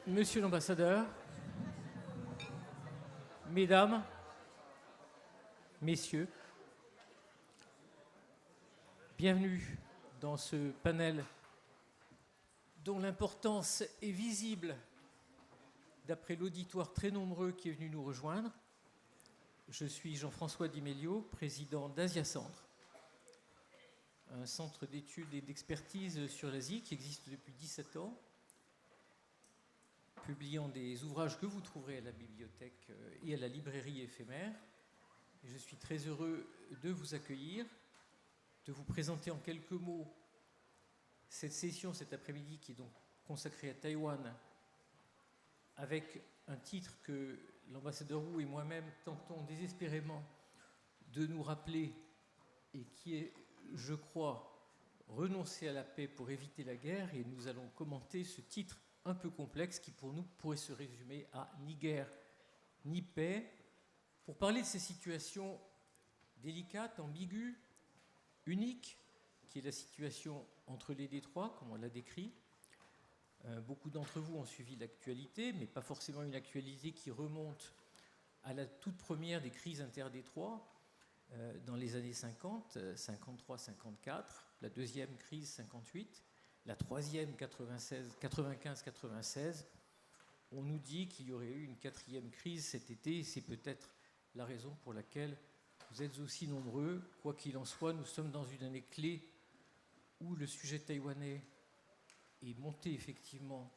Monsieur l'ambassadeur, mesdames, messieurs, bienvenue dans ce panel dont l'importance est visible d'après l'auditoire très nombreux qui est venu nous rejoindre. Je suis Jean-François Di Meglio, président d'Asia Centre, un centre d'études et d'expertise sur l'Asie qui existe depuis 17 ans, publiant des ouvrages que vous trouverez à la bibliothèque et à la librairie éphémère. Et je suis très heureux de vous accueillir, de vous présenter en quelques mots cette session cet après-midi qui est donc consacrée à Taïwan, avec un titre que l'ambassadeur Wu et moi-même tentons désespérément de nous rappeler et qui est, je crois, renoncer à la paix pour éviter la guerre. Et nous allons commenter ce titre un peu complexe qui pour nous pourrait se résumer à ni guerre ni paix, pour parler de ces situations délicates, ambiguës, uniques, qui est la situation entre les détroits, comme on l'a décrit. Beaucoup d'entre vous ont suivi l'actualité, mais pas forcément une actualité qui remonte à la toute première des crises interdétroits dans les années 50, 53-54, la deuxième crise 58, la troisième 95-96. On nous dit qu'il y aurait eu une quatrième crise cet été, et c'est peut-être la raison pour laquelle vous êtes aussi nombreux. Quoi qu'il en soit, nous sommes dans une année clé où le sujet taïwanais est monté effectivement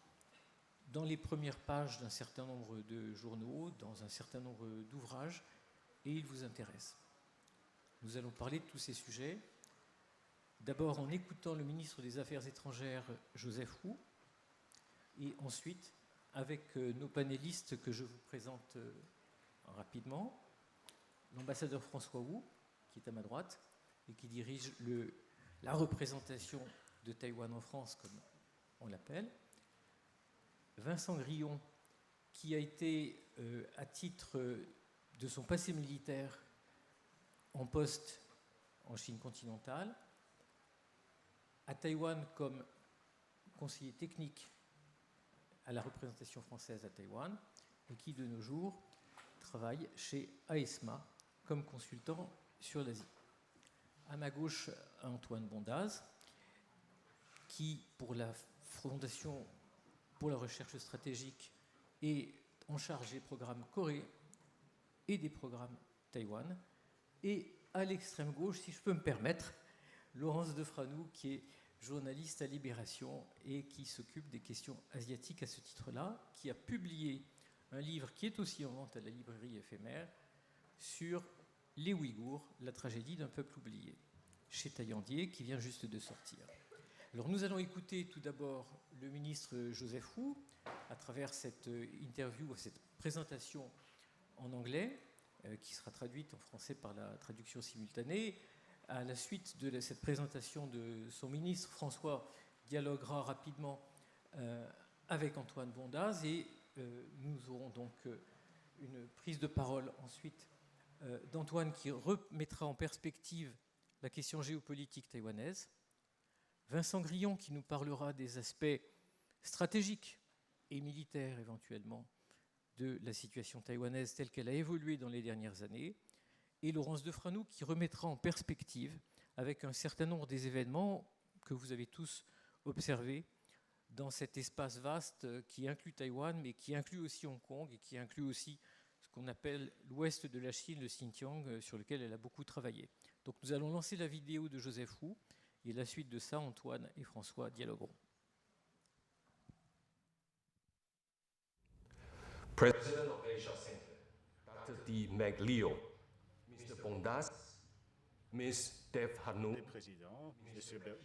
dans les premières pages d'un certain nombre de journaux, dans un certain nombre d'ouvrages, et il vous intéresse. Nous allons parler de tous ces sujets, d'abord en écoutant le ministre des Affaires étrangères, Joseph Wu, et ensuite avec nos panélistes que je vous présente rapidement. L'ambassadeur François Wu, qui est à ma droite, et qui dirige la représentation de Taïwan en France, comme on l'appelle. Vincent Grillon, qui a été, à titre de son passé militaire, en poste en Chine continentale, à Taïwan comme conseiller technique à la représentation française à Taïwan, et qui, de nos jours, travaille chez AESMA comme consultant sur l'Asie. À ma gauche, Antoine Bondaz, qui, pour la Fondation pour la recherche stratégique, est en charge des programmes Corée et des programmes Taïwan. Et à l'extrême gauche, si je peux me permettre, Laurence Defranou, qui est journaliste à Libération et qui s'occupe des questions asiatiques à ce titre-là, qui a publié un livre qui est aussi en vente à la librairie éphémère sur les Ouïghours, la tragédie d'un peuple oublié, chez Taillandier, qui vient juste de sortir. Alors nous allons écouter tout d'abord le ministre Joseph Wu à travers cette interview, cette présentation en anglais, qui sera traduite en français par la traduction simultanée. À la suite de cette présentation de son ministre, François dialoguera rapidement avec Antoine Bondaz et nous aurons donc une prise de parole ensuite d'Antoine qui remettra en perspective la question géopolitique taïwanaise. Vincent Grillon qui nous parlera des aspects stratégiques et militaires éventuellement de la situation taïwanaise telle qu'elle a évolué dans les dernières années, et Laurence Defranou qui remettra en perspective avec un certain nombre des événements que vous avez tous observés dans cet espace vaste qui inclut Taïwan, mais qui inclut aussi Hong Kong et qui inclut aussi ce qu'on appelle l'ouest de la Chine, le Xinjiang, sur lequel elle a beaucoup travaillé. Donc nous allons lancer la vidéo de Joseph Wu, et à la suite de ça, Antoine et François dialogueront. President of Asia Center, Dr. Di Meglio, Mr. Bondaz, Ms. Defranou, Président, M.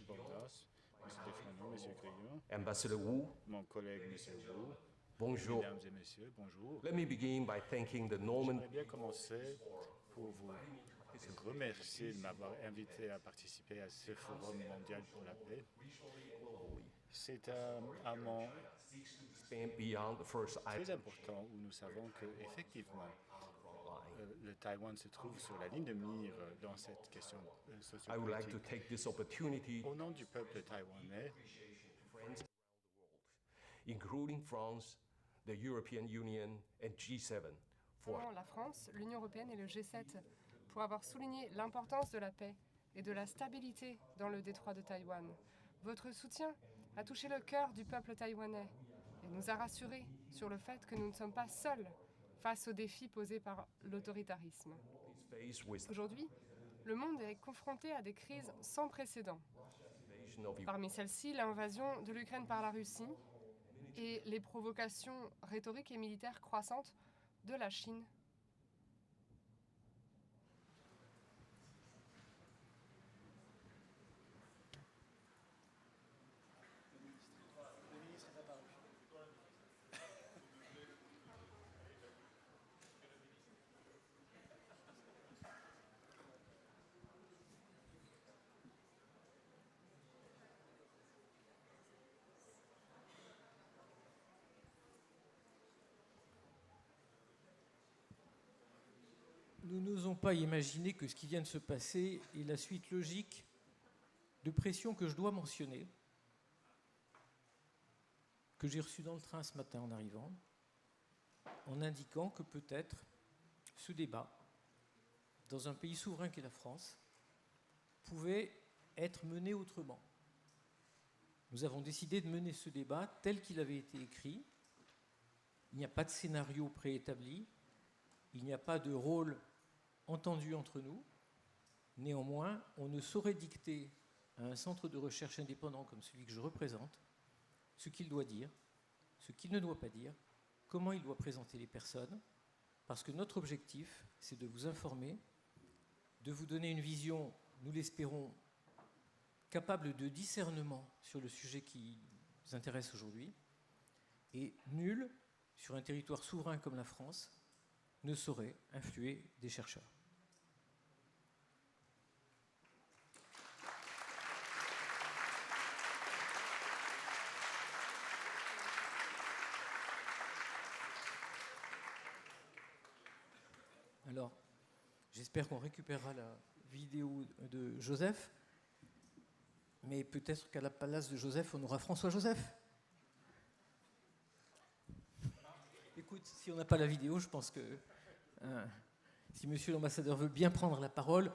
Bondaz, M. Defranou, M. Grillon, Ambassador Wu, mon collègue M. Wu, bonjour. mesdames et messieurs, bonjour. Let me begin by thanking the Norman. J'aimerais bien commencer pour vous remercier de m'avoir invité à participer à ce forum mondial pour la paix. C'est un moment Beyond the first très important où nous savons qu'effectivement, le Taïwan se trouve sur la ligne de mire dans cette question I would like to sociopolitique. take this opportunity, Au nom du peuple taïwanais, including France, the European Union and G7 for La France, l'Union européenne et le G7 pour avoir souligné l'importance de la paix et de la stabilité dans le détroit de Taïwan. Votre soutien a touché le cœur du peuple taïwanais et nous a rassurés sur le fait que nous ne sommes pas seuls face aux défis posés par l'autoritarisme. faced with Aujourd'hui, le monde est confronté à des crises sans précédent. invasion of Parmi celles-ci, l'invasion de l'Ukraine par la Russie et les provocations rhétoriques et militaires croissantes de la Chine. Nous n'osons pas imaginer que ce qui vient de se passer est la suite logique de pressions que je dois mentionner, que j'ai reçues dans le train ce matin en arrivant, en indiquant que peut-être ce débat, dans un pays souverain qu'est la France, pouvait être mené autrement. Nous avons décidé de mener ce débat tel qu'il avait été écrit. Il n'y a pas de scénario préétabli, il n'y a pas de rôle entendu entre nous. Néanmoins, on ne saurait dicter à un centre de recherche indépendant comme celui que je représente ce qu'il doit dire, ce qu'il ne doit pas dire, comment il doit présenter les personnes, parce que notre objectif, c'est de vous informer, de vous donner une vision, nous l'espérons, capable de discernement sur le sujet qui nous intéresse aujourd'hui, et nul, sur un territoire souverain comme la France, ne saurait influer des chercheurs. Alors, j'espère qu'on récupérera la vidéo de Joseph, mais peut-être qu'à la place de Joseph, on aura François-Joseph. Écoute, si on n'a pas la vidéo, je pense que si monsieur l'ambassadeur veut bien prendre la parole,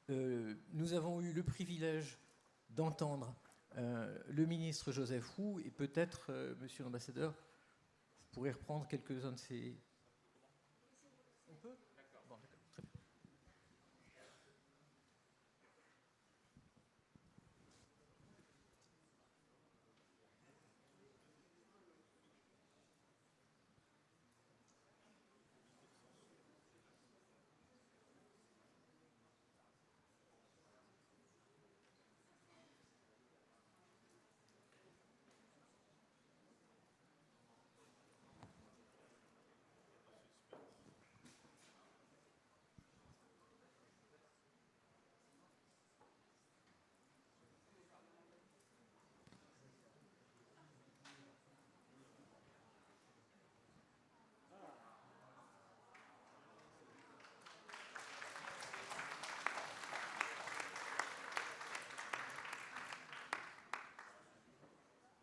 nous avons eu le privilège d'entendre le ministre Joseph Wu, et peut-être, monsieur l'ambassadeur, vous pourrez reprendre quelques-uns de ces... On peut ? Bon, d'accord, très bien.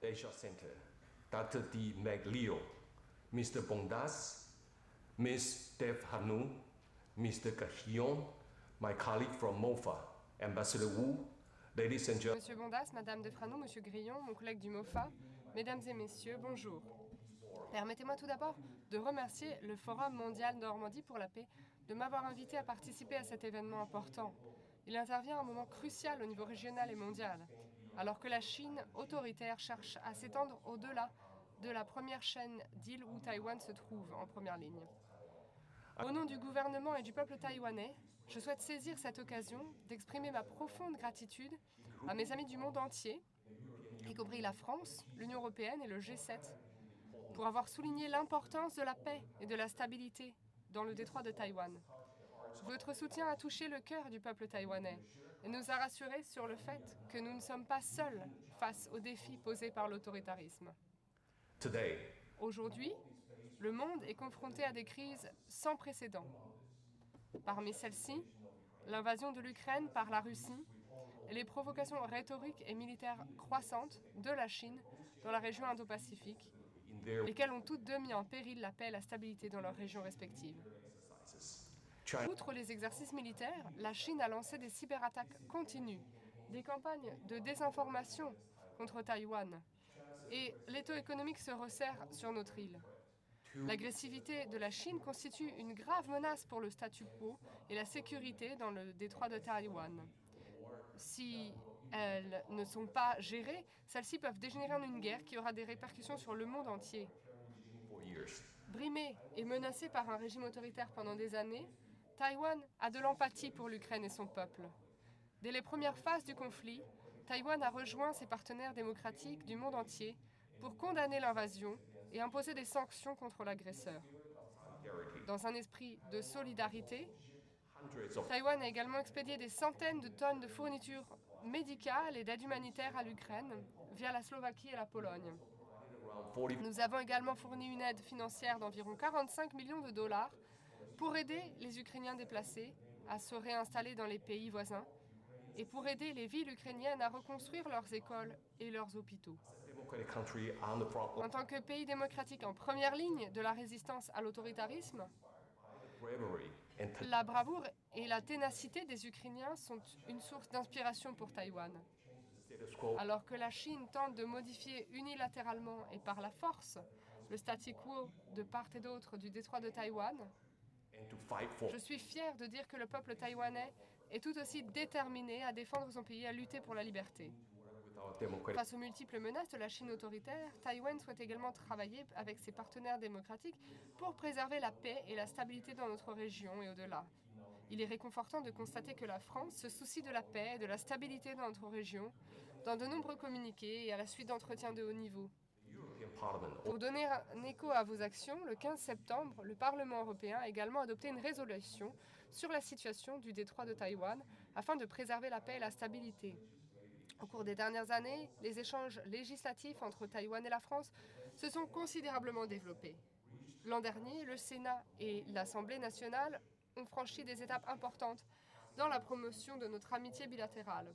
Asia Center, Dr. D. Maglio, Mr. Bondas, Ms. Dev Hanu, Mr. Gahion, my colleague from MOFA, Ambassador Wu, ladies and gentlemen. Monsieur Bondas, Madame Defrano, Monsieur Grillon, mon collègue du MOFA, Mesdames et Messieurs, bonjour. Permettez-moi tout d'abord de remercier le Forum mondial Normandie pour la paix de m'avoir invité à participer à cet événement important. Il intervient à un moment crucial au niveau régional et mondial, alors que la Chine autoritaire cherche à s'étendre au-delà de la première chaîne d'îles où Taïwan se trouve en première ligne. Au nom du gouvernement et du peuple taïwanais, je souhaite saisir cette occasion d'exprimer ma profonde gratitude à mes amis du monde entier, y compris la France, l'Union européenne et le G7, pour avoir souligné l'importance de la paix et de la stabilité dans le détroit de Taïwan. Votre soutien a touché le cœur du peuple taïwanais et nous a rassurés sur le fait que nous ne sommes pas seuls face aux défis posés par l'autoritarisme. Aujourd'hui, le monde est confronté à des crises sans précédent. Parmi celles-ci, l'invasion de l'Ukraine par la Russie et les provocations rhétoriques et militaires croissantes de la Chine dans la région Indo-Pacifique, lesquelles ont toutes deux mis en péril la paix et la stabilité dans leurs régions respectives. Outre les exercices militaires, la Chine a lancé des cyberattaques continues, des campagnes de désinformation contre Taïwan, et l'étau économique se resserre sur notre île. L'agressivité de la Chine constitue une grave menace pour le statu quo et la sécurité dans le détroit de Taïwan. Si elles ne sont pas gérées, celles-ci peuvent dégénérer en une guerre qui aura des répercussions sur le monde entier. Brimée et menacée par un régime autoritaire pendant des années, Taïwan a de l'empathie pour l'Ukraine et son peuple. Dès les premières phases du conflit, Taïwan a rejoint ses partenaires démocratiques du monde entier pour condamner l'invasion et imposer des sanctions contre l'agresseur. Dans un esprit de solidarité, Taïwan a également expédié des centaines de tonnes de fournitures médicales et d'aide humanitaire à l'Ukraine via la Slovaquie et la Pologne. Nous avons également fourni une aide financière d'environ 45 millions de dollars pour aider les Ukrainiens déplacés à se réinstaller dans les pays voisins et pour aider les villes ukrainiennes à reconstruire leurs écoles et leurs hôpitaux. En tant que pays démocratique en première ligne de la résistance à l'autoritarisme, la bravoure et la ténacité des Ukrainiens sont une source d'inspiration pour Taïwan. Alors que la Chine tente de modifier unilatéralement et par la force le statu quo de part et d'autre du détroit de Taïwan, je suis fier de dire que le peuple taïwanais est tout aussi déterminé à défendre son pays et à lutter pour la liberté. Face aux multiples menaces de la Chine autoritaire, Taïwan souhaite également travailler avec ses partenaires démocratiques pour préserver la paix et la stabilité dans notre région et au-delà. Il est réconfortant de constater que la France se soucie de la paix et de la stabilité dans notre région, dans de nombreux communiqués et à la suite d'entretiens de haut niveau. Pour donner un écho à vos actions, le 15 septembre, le Parlement européen a également adopté une résolution sur la situation du détroit de Taïwan afin de préserver la paix et la stabilité. Au cours des dernières années, les échanges législatifs entre Taïwan et la France se sont considérablement développés. L'an dernier, le Sénat et l'Assemblée nationale ont franchi des étapes importantes dans la promotion de notre amitié bilatérale.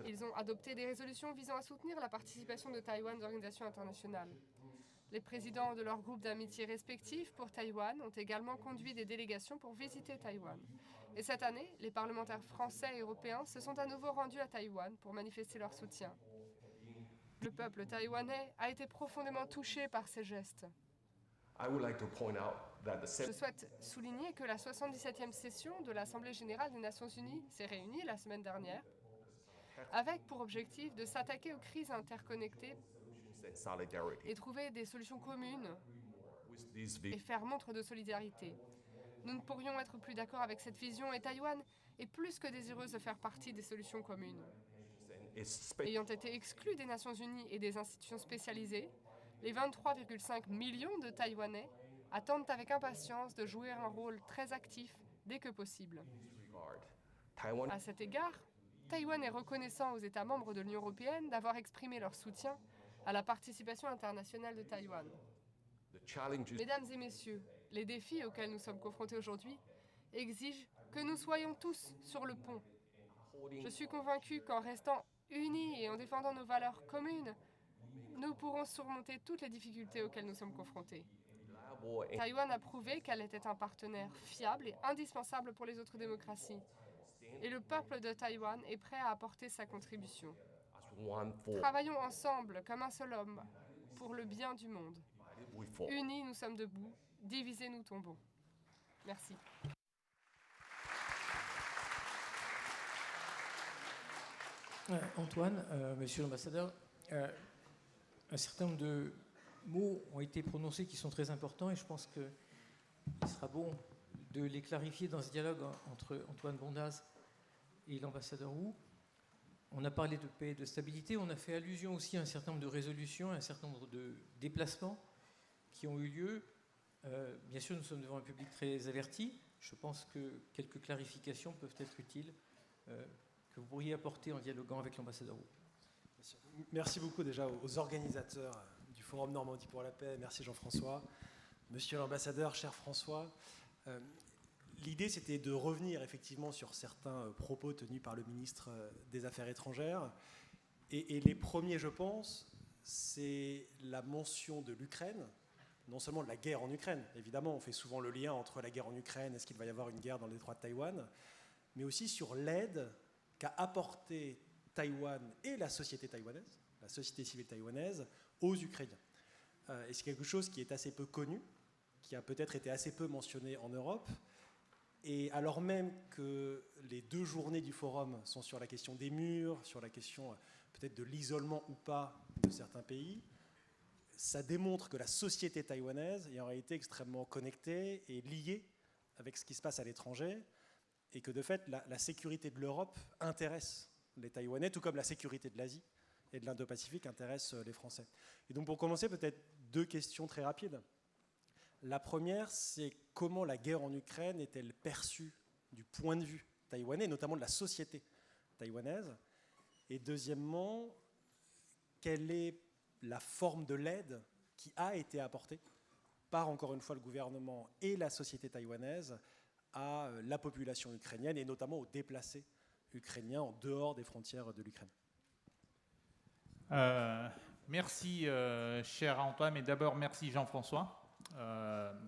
Ils ont adopté des résolutions visant à soutenir la participation de Taïwan aux organisations internationales. Les présidents de leurs groupes d'amitié respectifs pour Taïwan ont également conduit des délégations pour visiter Taïwan. Et cette année, les parlementaires français et européens se sont à nouveau rendus à Taïwan pour manifester leur soutien. Le peuple taïwanais a été profondément touché par ces gestes. Je souhaite souligner que la 77e session de l'Assemblée générale des Nations unies s'est réunie la semaine dernière avec pour objectif de s'attaquer aux crises interconnectées et trouver des solutions communes et faire montre de solidarité. Nous ne pourrions être plus d'accord avec cette vision et Taïwan est plus que désireuse de faire partie des solutions communes. Ayant été exclus des Nations unies et des institutions spécialisées, les 23,5 millions de Taïwanais attendent avec impatience de jouer un rôle très actif dès que possible. À cet égard, Taïwan est reconnaissant aux États membres de l'Union européenne d'avoir exprimé leur soutien à la participation internationale de Taïwan. Mesdames et messieurs, les défis auxquels nous sommes confrontés aujourd'hui exigent que nous soyons tous sur le pont. Je suis convaincu qu'en restant unis et en défendant nos valeurs communes, nous pourrons surmonter toutes les difficultés auxquelles nous sommes confrontés. Taïwan a prouvé qu'elle était un partenaire fiable et indispensable pour les autres démocraties. Et le peuple de Taïwan est prêt à apporter sa contribution. Travaillons ensemble comme un seul homme pour le bien du monde. Unis, nous sommes debout. Divisés, nous tombons. Merci. Antoine, monsieur l'ambassadeur, un certain nombre de mots ont été prononcés qui sont très importants et je pense qu'il sera bon de les clarifier dans ce dialogue entre Antoine Bondaz et l'ambassadeur Wu. On a parlé de paix et de stabilité, on a fait allusion aussi à un certain nombre de résolutions, à un certain nombre de déplacements qui ont eu lieu. Bien sûr, nous sommes devant un public très averti. Je pense que quelques clarifications peuvent être utiles que vous pourriez apporter en dialoguant avec l'ambassadeur Wu. Merci beaucoup déjà aux organisateurs du Forum Normandie pour la paix. Merci Jean-François. Monsieur l'ambassadeur, cher François, l'idée c'était de revenir effectivement sur certains propos tenus par le ministre des Affaires étrangères. Et les premiers, je pense, c'est la mention de l'Ukraine, non seulement de la guerre en Ukraine, évidemment, on fait souvent le lien entre la guerre en Ukraine, est-ce qu'il va y avoir une guerre dans le détroit de Taïwan, mais aussi sur l'aide qu'a apporté Taïwan et la société taïwanaise, la société civile taïwanaise, aux Ukrainiens. Et c'est quelque chose qui est assez peu connu, qui a peut-être été assez peu mentionné en Europe. Et alors même que les 2 journées du forum sont sur la question des murs, sur la question peut-être de l'isolement ou pas de certains pays, ça démontre que la société taïwanaise est en réalité extrêmement connectée et liée avec ce qui se passe à l'étranger, et que de fait, la sécurité de l'Europe intéresse les Taïwanais, tout comme la sécurité de l'Asie et de l'Indo-Pacifique intéresse les Français. Et donc pour commencer, peut-être 2 questions très rapides. La première, c'est comment la guerre en Ukraine est-elle perçue du point de vue taïwanais, notamment de la société taïwanaise. Et deuxièmement, quelle est la forme de l'aide qui a été apportée par, encore une fois, le gouvernement et la société taïwanaise à la population ukrainienne et notamment aux déplacés ukrainiens en dehors des frontières de l'Ukraine. Merci, cher Antoine, mais d'abord merci Jean-François.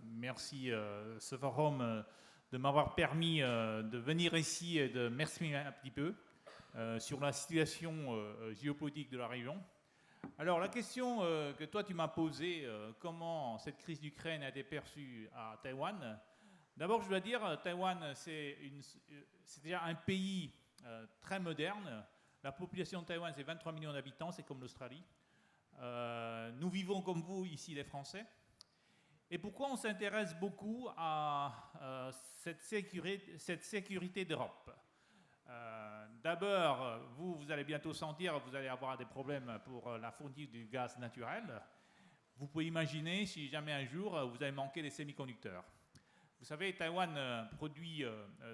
Merci ce forum de m'avoir permis de venir ici et de m'exprimer un petit peu sur la situation géopolitique de la région. Alors la question que toi tu m'as posée, comment cette crise d'Ukraine a été perçue à Taïwan, d'abord je dois dire, Taïwan c'est déjà un pays très moderne. La population de Taïwan c'est 23 millions d'habitants, c'est comme l'Australie. Nous vivons comme vous ici les Français. Et pourquoi on s'intéresse beaucoup à cette sécurité d'Europe? D'abord, vous allez bientôt sentir, vous allez avoir des problèmes pour la fourniture du gaz naturel. Vous pouvez imaginer si jamais un jour vous allez manquer des semi-conducteurs. Vous savez, Taïwan produit,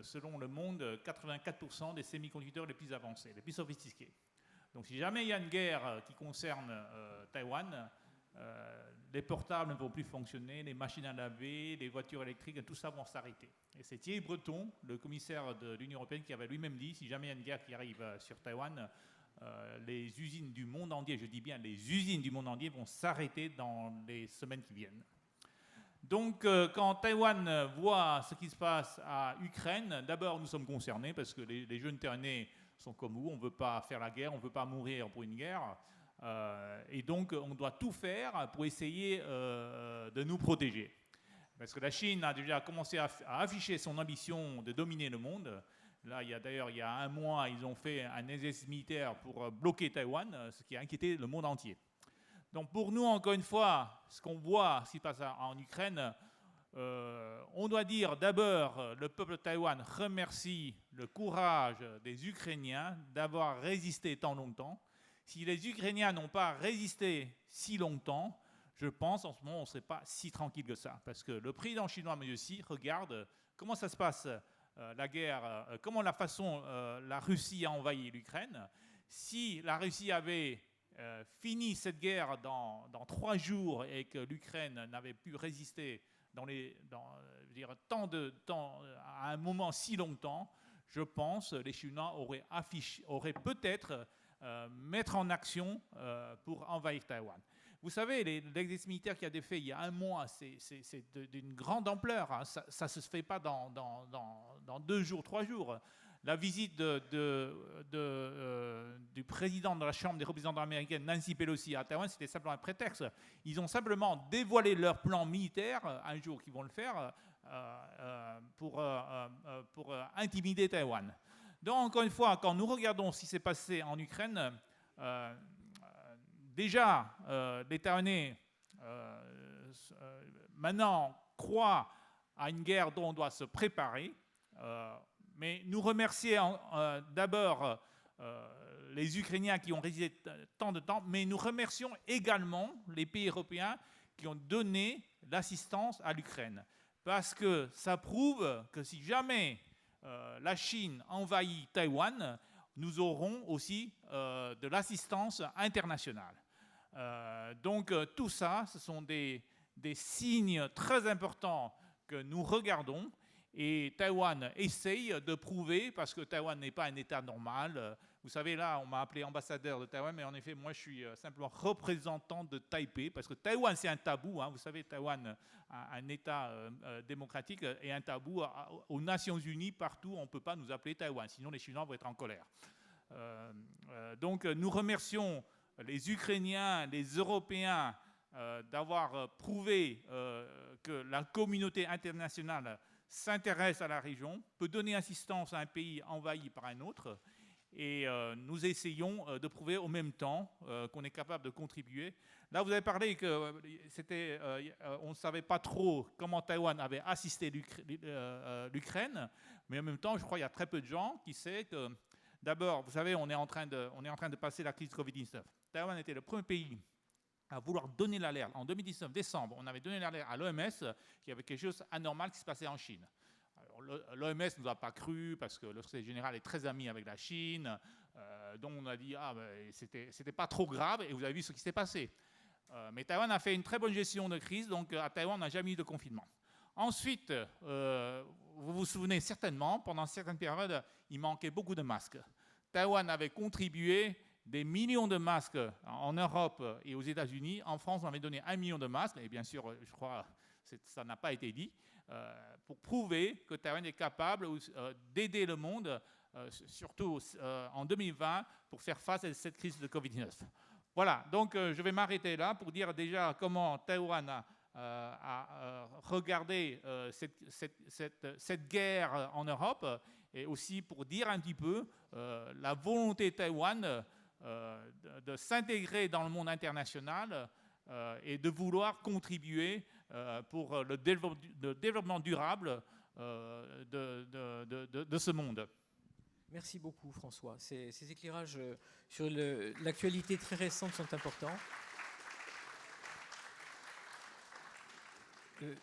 selon le monde, 84% des semi-conducteurs les plus avancés, les plus sophistiqués. Donc si jamais il y a une guerre qui concerne Taïwan, les portables ne vont plus fonctionner, les machines à laver, les voitures électriques, tout ça vont s'arrêter. Et c'est Thierry Breton, le commissaire de l'Union européenne, qui avait lui-même dit, si jamais il y a une guerre qui arrive sur Taïwan, les usines du monde entier, je dis bien les usines du monde entier, vont s'arrêter dans les semaines qui viennent. Donc quand Taïwan voit ce qui se passe à Ukraine, d'abord nous sommes concernés parce que les jeunes Taïwanais sont comme vous, on ne veut pas faire la guerre, on ne veut pas mourir pour une guerre. Et donc, on doit tout faire pour essayer de nous protéger. Parce que la Chine a déjà commencé à afficher son ambition de dominer le monde. Là, il y a un mois, ils ont fait un exercice militaire pour bloquer Taïwan, ce qui a inquiété le monde entier. Donc, pour nous, encore une fois, ce qu'on voit, ce qui se passe en Ukraine, on doit dire d'abord, le peuple de Taïwan remercie le courage des Ukrainiens d'avoir résisté tant longtemps. Si les Ukrainiens n'ont pas résisté si longtemps, je pense en ce moment on ne serait pas si tranquille que ça. Parce que le président chinois, M. Xi, regarde comment ça se passe, la guerre, comment la Russie a envahi l'Ukraine. Si la Russie avait fini cette guerre dans 3 jours et que l'Ukraine n'avait pu résister à un moment si longtemps, je pense que les Chinois auraient peut-être mettre en action pour envahir Taïwan. Vous savez, l'exercice militaire qui a été fait il y a un mois, c'est d'une grande ampleur. Hein. Ça ne se fait pas dans 2 jours, 3 jours. La visite du président de la Chambre des représentants américaine, Nancy Pelosi, à Taïwan, c'était simplement un prétexte. Ils ont simplement dévoilé leur plan militaire, un jour qu'ils vont le faire, pour intimider Taïwan. Donc, encore une fois, quand nous regardons ce qui s'est passé en Ukraine, déjà, les Taïwanais maintenant croient à une guerre dont on doit se préparer, mais nous remercions d'abord les Ukrainiens qui ont résisté tant de temps, mais nous remercions également les pays européens qui ont donné l'assistance à l'Ukraine. Parce que ça prouve que si jamais la Chine envahit Taïwan, nous aurons aussi de l'assistance internationale. Donc tout ça, ce sont des signes très importants que nous regardons et Taïwan essaye de prouver, parce que Taïwan n'est pas un État normal, Vous savez, là, on m'a appelé ambassadeur de Taïwan, mais en effet, moi, je suis simplement représentant de Taipei, parce que Taïwan, c'est un tabou. Hein. Vous savez, Taïwan, un État démocratique, est un tabou. Aux Nations Unies, partout, on ne peut pas nous appeler Taïwan, sinon les Chinois vont être en colère. Donc, nous remercions les Ukrainiens, les Européens, d'avoir prouvé que la communauté internationale s'intéresse à la région, peut donner assistance à un pays envahi par un autre, et nous essayons de prouver au même temps qu'on est capable de contribuer. Là, vous avez parlé que on ne savait pas trop comment Taïwan avait assisté l'Ukraine, mais en même temps, je crois qu'il y a très peu de gens qui savent que, d'abord, vous savez, on est en train de passer la crise Covid-19. Taïwan était le premier pays à vouloir donner l'alerte. En 2019, décembre, on avait donné l'alerte à l'OMS qu'il y avait quelque chose d'anormal qui se passait en Chine. L'OMS ne nous a pas cru parce que le secrétaire général est très ami avec la Chine. Donc on a dit c'était pas trop grave, et vous avez vu ce qui s'est passé. Mais Taïwan a fait une très bonne gestion de crise, donc à Taïwan on n'a jamais eu de confinement. Ensuite, vous vous souvenez certainement, pendant certaines périodes, il manquait beaucoup de masques. Taïwan avait contribué des millions de masques en Europe et aux États-Unis. En France, on avait donné 1 million de masques, et bien sûr, je crois que ça n'a pas été dit, pour prouver que Taïwan est capable d'aider le monde, surtout en 2020, pour faire face à cette crise de Covid-19. Voilà, donc je vais m'arrêter là pour dire déjà comment Taïwan a regardé cette guerre en Europe, et aussi pour dire un petit peu la volonté de Taïwan de s'intégrer dans le monde international et de vouloir contribuer pour le développement durable de ce monde. Merci beaucoup, François. Ces éclairages sur l'actualité très récente sont importants.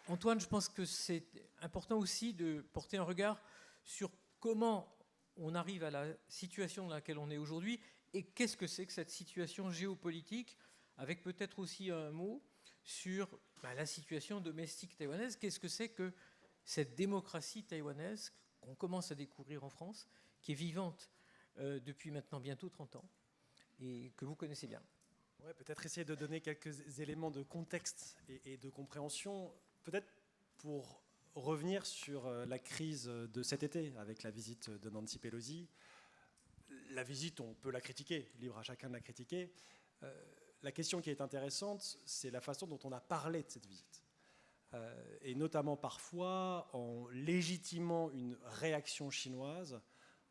Antoine, je pense que c'est important aussi de porter un regard sur comment on arrive à la situation dans laquelle on est aujourd'hui et qu'est-ce que c'est que cette situation géopolitique, avec peut-être aussi un mot sur la situation domestique taïwanaise. Qu'est-ce que c'est que cette démocratie taïwanaise qu'on commence à découvrir en France, qui est vivante depuis maintenant bientôt 30 ans et que vous connaissez bien. Ouais, peut-être essayer de donner quelques éléments de contexte et de compréhension, peut-être pour revenir sur la crise de cet été avec la visite de Nancy Pelosi. La visite, on peut la critiquer, libre à chacun de la critiquer. La question qui est intéressante, c'est la façon dont on a parlé de cette visite. Et notamment parfois en légitimant une réaction chinoise,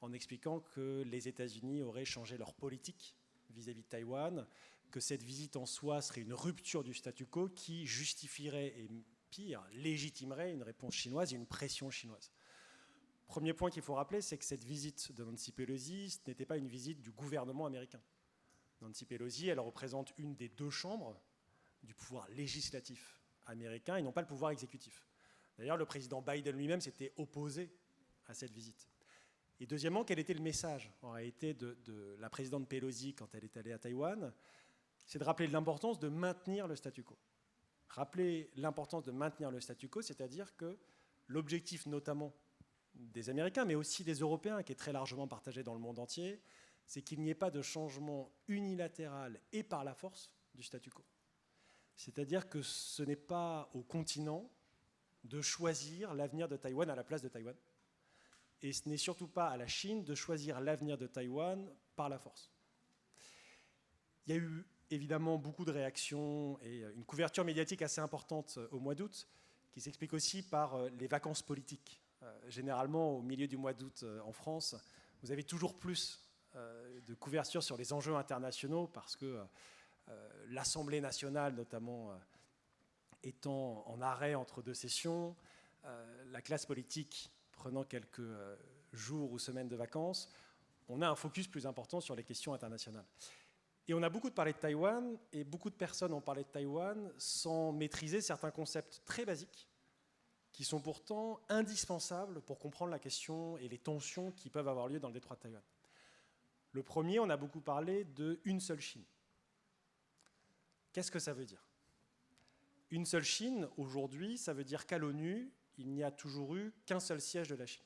en expliquant que les États-Unis auraient changé leur politique vis-à-vis de Taïwan, que cette visite en soi serait une rupture du statu quo qui justifierait, et pire, légitimerait une réponse chinoise et une pression chinoise. Premier point qu'il faut rappeler, c'est que cette visite de Nancy Pelosi, ce n'était pas une visite du gouvernement américain. Nancy Pelosi, elle représente une des deux chambres du pouvoir législatif américain et non pas le pouvoir exécutif. D'ailleurs, le président Biden lui-même s'était opposé à cette visite. Et deuxièmement, quel était le message en réalité de la présidente Pelosi quand elle est allée à Taïwan? C'est de rappeler l'importance de maintenir le statu quo. Rappeler l'importance de maintenir le statu quo, c'est-à-dire que l'objectif notamment des Américains, mais aussi des Européens, qui est très largement partagé dans le monde entier, c'est qu'il n'y ait pas de changement unilatéral et par la force du statu quo. C'est-à-dire que ce n'est pas au continent de choisir l'avenir de Taïwan à la place de Taïwan. Et ce n'est surtout pas à la Chine de choisir l'avenir de Taïwan par la force. Il y a eu évidemment beaucoup de réactions et une couverture médiatique assez importante au mois d'août, qui s'explique aussi par les vacances politiques. Généralement, au milieu du mois d'août en France, vous avez toujours plus de couverture sur les enjeux internationaux parce que l'Assemblée nationale, notamment, étant en arrêt entre deux sessions, la classe politique prenant quelques jours ou semaines de vacances, on a un focus plus important sur les questions internationales. Et on a beaucoup parlé de Taïwan, et beaucoup de personnes ont parlé de Taïwan sans maîtriser certains concepts très basiques qui sont pourtant indispensables pour comprendre la question et les tensions qui peuvent avoir lieu dans le détroit de Taïwan. Le premier, on a beaucoup parlé de une seule Chine. Qu'est-ce que ça veut dire? Une seule Chine, aujourd'hui, ça veut dire qu'à l'ONU, il n'y a toujours eu qu'un seul siège de la Chine.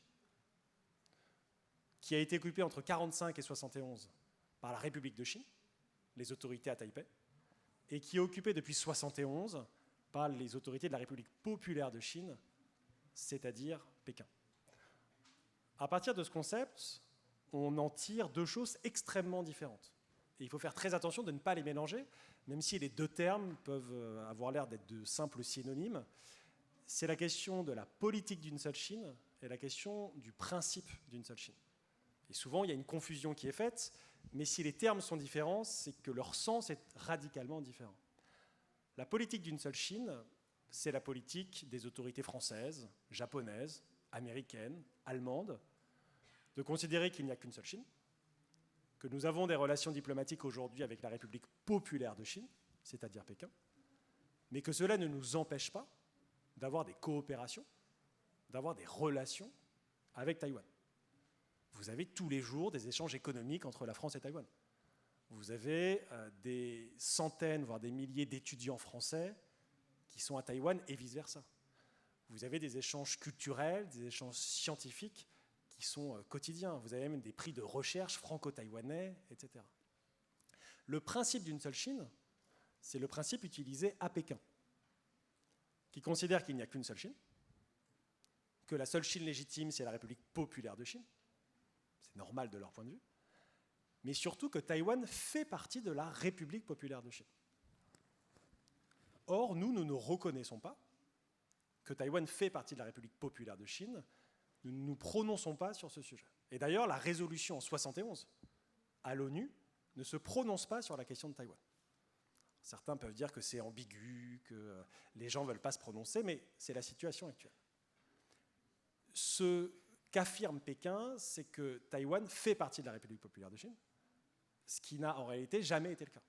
qui a été occupée entre 1945 et 1971 par la République de Chine, les autorités à Taipei, et qui est occupée depuis 1971 par les autorités de la République populaire de Chine, c'est-à-dire Pékin. À partir de ce concept, on en tire deux choses extrêmement différentes. Et il faut faire très attention de ne pas les mélanger, même si les deux termes peuvent avoir l'air d'être de simples synonymes. C'est la question de la politique d'une seule Chine et la question du principe d'une seule Chine. Et souvent, il y a une confusion qui est faite, mais si les termes sont différents, c'est que leur sens est radicalement différent. La politique d'une seule Chine, c'est la politique des autorités françaises, japonaises, américaines, allemandes, de considérer qu'il n'y a qu'une seule Chine, que nous avons des relations diplomatiques aujourd'hui avec la République populaire de Chine, c'est-à-dire Pékin, mais que cela ne nous empêche pas d'avoir des coopérations, d'avoir des relations avec Taïwan. Vous avez tous les jours des échanges économiques entre la France et Taïwan. Vous avez des centaines, voire des milliers d'étudiants français qui sont à Taïwan et vice-versa. Vous avez des échanges culturels, des échanges scientifiques qui sont quotidiens. Vous avez même des prix de recherche franco-taïwanais, etc. Le principe d'une seule Chine, c'est le principe utilisé à Pékin, qui considère qu'il n'y a qu'une seule Chine, que la seule Chine légitime, c'est la République populaire de Chine. C'est normal de leur point de vue. Mais surtout que Taïwan fait partie de la République populaire de Chine. Or, nous ne reconnaissons pas que Taïwan fait partie de la République populaire de Chine. Nous ne nous prononçons pas sur ce sujet. Et d'ailleurs, la résolution en 1971 à l'ONU ne se prononce pas sur la question de Taïwan. Certains peuvent dire que c'est ambigu, que les gens ne veulent pas se prononcer, mais c'est la situation actuelle. Ce qu'affirme Pékin, c'est que Taïwan fait partie de la République populaire de Chine, ce qui n'a en réalité jamais été le cas.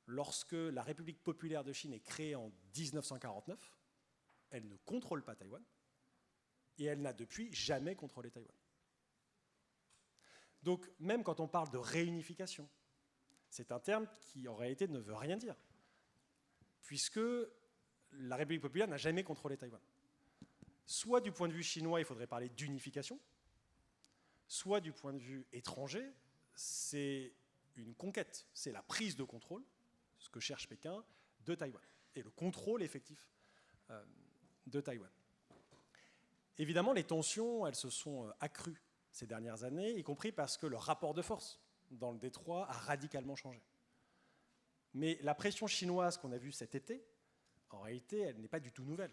Lorsque la République populaire de Chine est créée en 1949, elle ne contrôle pas Taïwan, et elle n'a depuis jamais contrôlé Taïwan. Donc, même quand on parle de réunification, c'est un terme qui, en réalité, ne veut rien dire, puisque la République populaire n'a jamais contrôlé Taïwan. Soit du point de vue chinois, il faudrait parler d'unification, soit du point de vue étranger, c'est une conquête, c'est la prise de contrôle, ce que cherche Pékin, de Taïwan, et le contrôle effectif de Taïwan. Évidemment, les tensions, elles se sont accrues ces dernières années, y compris parce que le rapport de force dans le détroit a radicalement changé. Mais la pression chinoise qu'on a vue cet été, en réalité, elle n'est pas du tout nouvelle.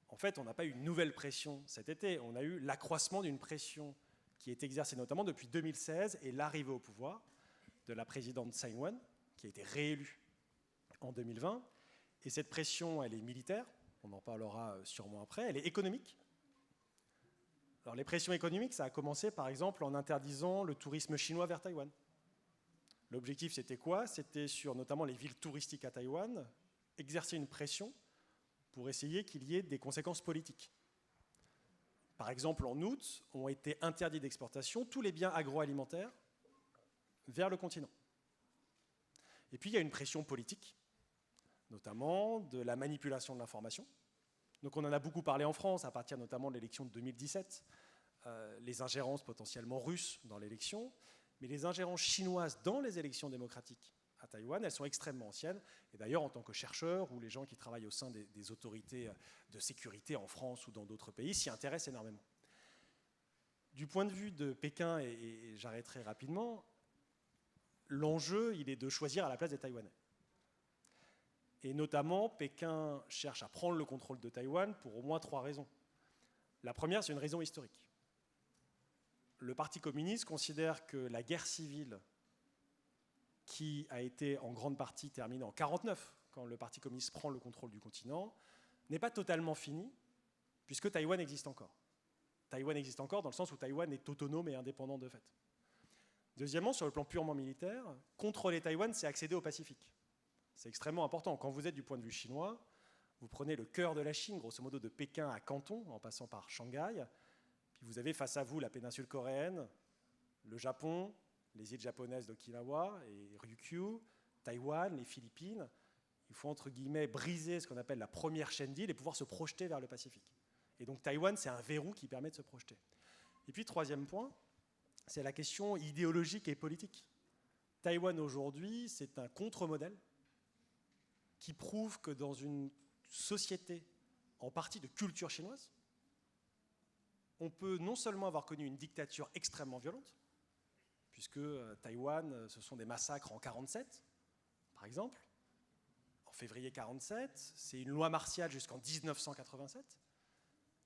En fait, on n'a pas eu une nouvelle pression cet été, on a eu l'accroissement d'une pression qui est exercée notamment depuis 2016 et l'arrivée au pouvoir de la présidente Tsai Ing-wen, qui a été réélue en 2020. Et cette pression, elle est militaire, on en parlera sûrement après, elle est économique. Alors les pressions économiques, ça a commencé par exemple en interdisant le tourisme chinois vers Taïwan. L'objectif, c'était quoi? C'était sur notamment les villes touristiques à Taïwan, exercer une pression pour essayer qu'il y ait des conséquences politiques. Par exemple, en août, ont été interdits d'exportation tous les biens agroalimentaires vers le continent. Et puis, il y a une pression politique, notamment de la manipulation de l'information. Donc, on en a beaucoup parlé en France, à partir notamment de l'élection de 2017, les ingérences potentiellement russes dans l'élection, mais les ingérences chinoises dans les élections démocratiques à Taïwan, elles sont extrêmement anciennes. Et d'ailleurs, en tant que chercheurs ou les gens qui travaillent au sein des autorités de sécurité en France ou dans d'autres pays s'y intéressent énormément. Du point de vue de Pékin, et j'arrêterai rapidement, l'enjeu, il est de choisir à la place des Taïwanais. Et notamment, Pékin cherche à prendre le contrôle de Taïwan pour au moins 3 raisons. La première, c'est une raison historique. Le Parti communiste considère que la guerre civile qui a été en grande partie terminée en 1949, quand le Parti communiste prend le contrôle du continent, n'est pas totalement finie, puisque Taïwan existe encore. Taïwan existe encore dans le sens où Taïwan est autonome et indépendant de fait. Deuxièmement, sur le plan purement militaire, contrôler Taïwan, c'est accéder au Pacifique. C'est extrêmement important. Quand vous êtes du point de vue chinois, vous prenez le cœur de la Chine, grosso modo de Pékin à Canton, en passant par Shanghai, puis vous avez face à vous la péninsule coréenne, le Japon, les îles japonaises d'Okinawa et Ryukyu, Taïwan, les Philippines. Il faut entre guillemets briser ce qu'on appelle la première chaîne d'îles et pouvoir se projeter vers le Pacifique. Et donc Taïwan, c'est un verrou qui permet de se projeter. Et puis, troisième point, c'est la question idéologique et politique. Taïwan aujourd'hui, c'est un contre-modèle qui prouve que dans une société en partie de culture chinoise, on peut non seulement avoir connu une dictature extrêmement violente, puisque Taïwan, ce sont des massacres en 1947, par exemple. En février 1947, c'est une loi martiale jusqu'en 1987.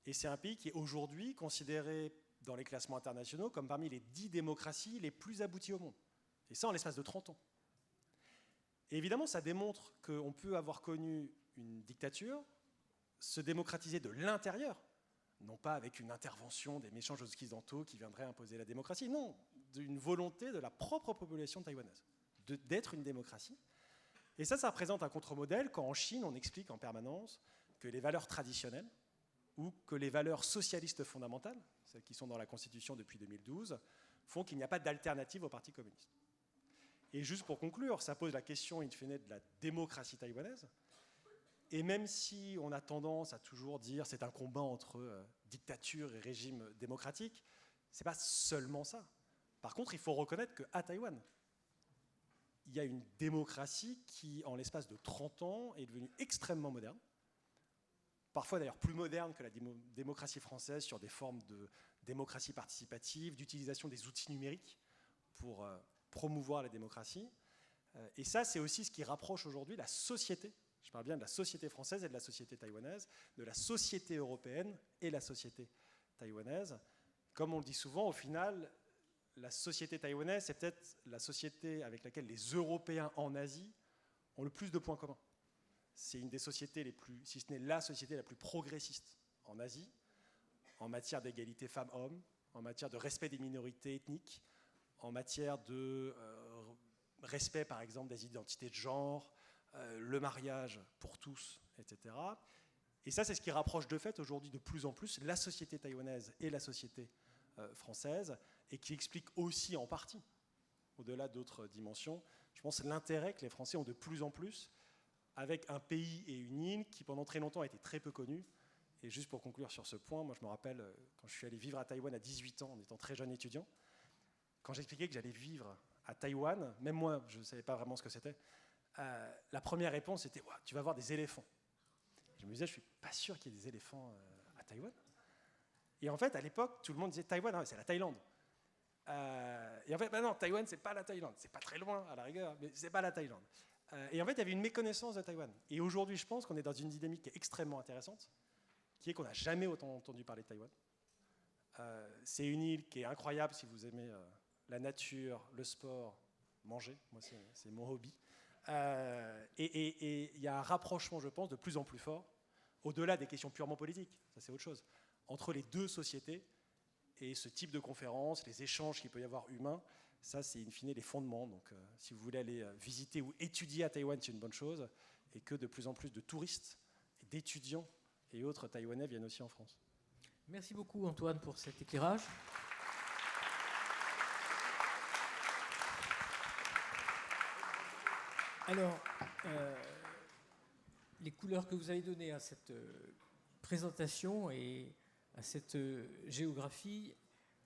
Et c'est un pays qui est aujourd'hui considéré dans les classements internationaux comme parmi les 10 démocraties les plus abouties au monde. Et ça en l'espace de 30 ans. Et évidemment, ça démontre qu'on peut avoir connu une dictature, se démocratiser de l'intérieur, non pas avec une intervention des méchants occidentaux qui viendraient imposer la démocratie, non, d'une volonté de la propre population taïwanaise, d'être une démocratie. Et ça représente un contre-modèle quand en Chine, on explique en permanence que les valeurs traditionnelles ou que les valeurs socialistes fondamentales, celles qui sont dans la Constitution depuis 2012, font qu'il n'y a pas d'alternative au Parti communiste. Et juste pour conclure, ça pose la question in fine de la démocratie taïwanaise. Et même si on a tendance à toujours dire c'est un combat entre dictature et régime démocratique, ce n'est pas seulement ça. Par contre, il faut reconnaître qu'à Taïwan, il y a une démocratie qui, en l'espace de 30 ans, est devenue extrêmement moderne. Parfois d'ailleurs plus moderne que la démocratie française sur des formes de démocratie participative, d'utilisation des outils numériques pour promouvoir la démocratie. Et ça, c'est aussi ce qui rapproche aujourd'hui la société, je parle bien de la société française et de la société taïwanaise, de la société européenne et la société taïwanaise. Comme on le dit souvent, au final, la société taïwanaise, c'est peut-être la société avec laquelle les Européens en Asie ont le plus de points communs. C'est une des sociétés les plus, si ce n'est la société la plus progressiste en Asie, en matière d'égalité femmes-hommes, en matière de respect des minorités ethniques, en matière de respect, par exemple, des identités de genre, le mariage pour tous, etc. Et ça, c'est ce qui rapproche de fait aujourd'hui de plus en plus la société taïwanaise et la société française, et qui explique aussi en partie, au-delà d'autres dimensions, je pense, l'intérêt que les Français ont de plus en plus avec un pays et une île qui, pendant très longtemps, a été très peu connue. Et juste pour conclure sur ce point, moi, je me rappelle, quand je suis allé vivre à Taïwan à 18 ans, en étant très jeune étudiant, quand j'expliquais que j'allais vivre à Taïwan, même moi, je ne savais pas vraiment ce que c'était, la première réponse était « Tu vas voir des éléphants ». Je me disais « Je ne suis pas sûr qu'il y ait des éléphants à Taïwan ». Et en fait, à l'époque, tout le monde disait « Taïwan, c'est la Thaïlande ». Et en fait, non, Taïwan, c'est pas la Thaïlande. C'est pas très loin, à la rigueur, mais c'est pas la Thaïlande. Et en fait, il y avait une méconnaissance de Taïwan. Et aujourd'hui, je pense qu'on est dans une dynamique qui est extrêmement intéressante, qui est qu'on n'a jamais autant entendu parler de Taïwan. C'est une île qui est incroyable si vous aimez la nature, le sport, manger. Moi, c'est mon hobby. Et il y a un rapprochement, je pense, de plus en plus fort, au-delà des questions purement politiques, ça c'est autre chose, entre les deux sociétés. Et ce type de conférence, les échanges qu'il peut y avoir humains, ça, c'est in fine les fondements. Donc, si vous voulez aller visiter ou étudier à Taïwan, c'est une bonne chose. Et que de plus en plus de touristes, d'étudiants et autres Taïwanais viennent aussi en France. Merci beaucoup, Antoine, pour cet éclairage. Alors, les couleurs que vous avez données à cette présentation et à cette géographie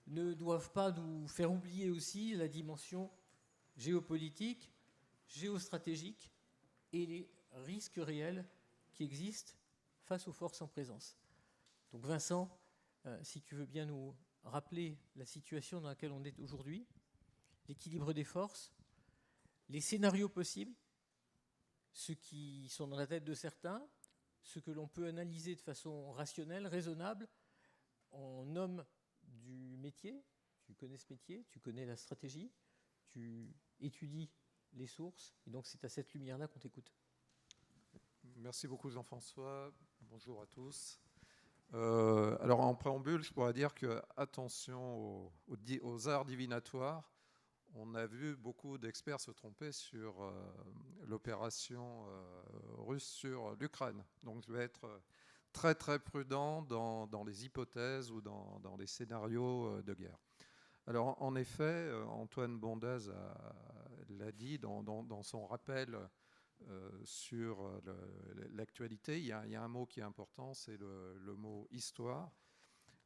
ne doivent pas nous faire oublier aussi la dimension géopolitique, géostratégique et les risques réels qui existent face aux forces en présence. Donc Vincent, si tu veux bien nous rappeler la situation dans laquelle on est aujourd'hui, l'équilibre des forces, les scénarios possibles, ceux qui sont dans la tête de certains, ceux que l'on peut analyser de façon rationnelle, raisonnable, en homme du métier, tu connais ce métier, tu connais la stratégie, tu étudies les sources, et donc c'est à cette lumière-là qu'on t'écoute. Merci beaucoup Jean-François, bonjour à tous. Alors en préambule, je pourrais dire que attention aux arts divinatoires. On a vu beaucoup d'experts se tromper sur l'opération russe sur l'Ukraine. Donc je vais être très très prudent dans les hypothèses ou dans les scénarios de guerre. Alors en effet, Antoine Bondaz l'a dit dans son rappel sur l'actualité, il y a un mot qui est important, c'est le mot histoire.